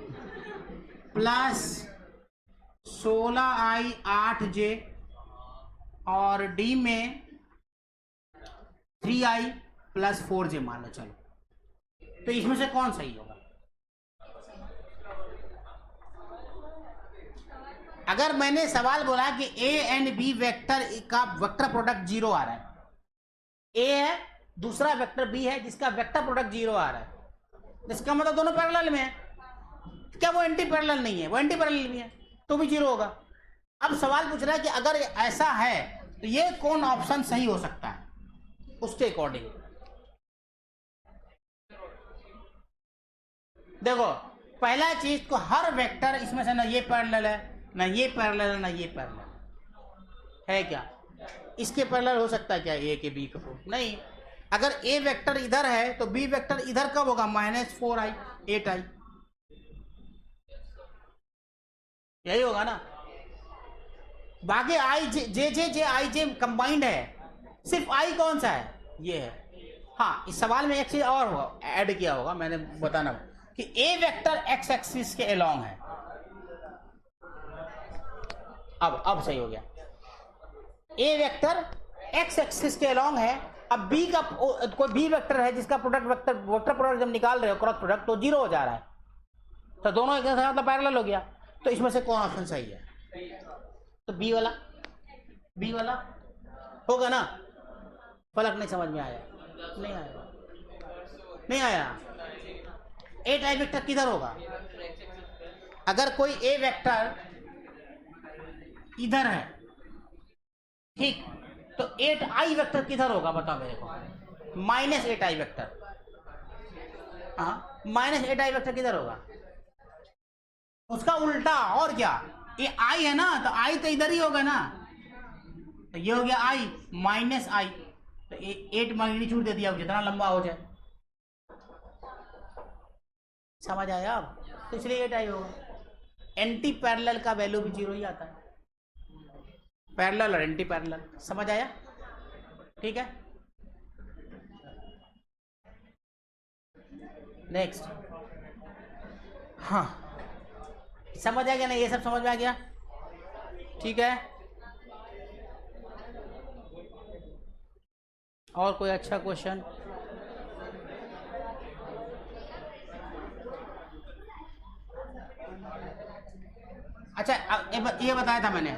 प्लस 16I 8J, और डी में 3I प्लस 4J मान लो। चलो, तो इसमें से कौन सही होगा? अगर मैंने सवाल बोला कि ए एंड बी वेक्टर का वेक्टर प्रोडक्ट 0 आ रहा है, ए है, दूसरा वेक्टर बी है जिसका वेक्टर प्रोडक्ट 0 आ रहा है, इसका मतलब दोनों पैरेलल में है। क्या वो एंटी पैरेलल नहीं है? वो एंटी पैरेलल भी है, तो भी 0 होगा। अब सवाल पूछ रहा है कि अगर ऐसा है तो ये कौन ऑप्शन सही हो सकता है, उसके अकॉर्डिंग देखो। पहला चीज को हर वेक्टर इसमें से ना ये पैरेलल है, ना ये पैरेलल है, ना ये पैरेलल है। क्या इसके पैरेलल हो सकता है क्या ए के बी का? नहीं। अगर ए वेक्टर इधर है तो बी वेक्टर इधर कब होगा? -4I 8I, यही होगा ना। बाकी आई जे आई जे कंबाइंड है, सिर्फ आई कौन सा है? ये है। हाँ, इस सवाल में एक चीज और ऐड किया होगा मैंने, बताना कि ए वेक्टर एक्स एक्सिस के अलोंग है। अब सही हो गया। ए वेक्टर एक्स एक्सिस के अलोंग है। अब बी का कोई बी वेक्टर है जिसका प्रोडक्ट वेक्टर प्रोडक्ट जब निकाल रहे हो क्रॉस प्रोडक्ट, तो 0 हो जा रहा है, तो दोनों एक साथ मतलब पैरेलल हो गया। तो इसमें से कौन ऑप्शन सही है? तो बी वाला होगा ना। फर्क नहीं समझ में आया? नहीं आया। ए टाइप वेक्टर किधर होगा? अगर कोई ए वेक्टर इधर है, ठीक, तो 8i वेक्टर किधर होगा बताओ मेरे को, माइनस 8i वेक्टर। हाँ, माइनस 8i वेक्टर किधर होगा, उसका उल्टा, और क्या, ये i है ना, तो i तो इधर ही होगा ना, तो ये हो गया i माइनस i, तो 8 मैग्नीट्यूड दे दिया जितना लंबा हो जाए, समझ आया अब, तो इसलिए 8i होगा। एंटी पैरेलल का वैल्यू भी 0 ही आता है, पैरेलल और एंटी पैरेलल, समझ आया, ठीक है। नेक्स्ट, हाँ समझ आ गया ना, ये सब समझ में आ गया, ठीक है। और कोई अच्छा क्वेश्चन, अच्छा ये बताया था मैंने,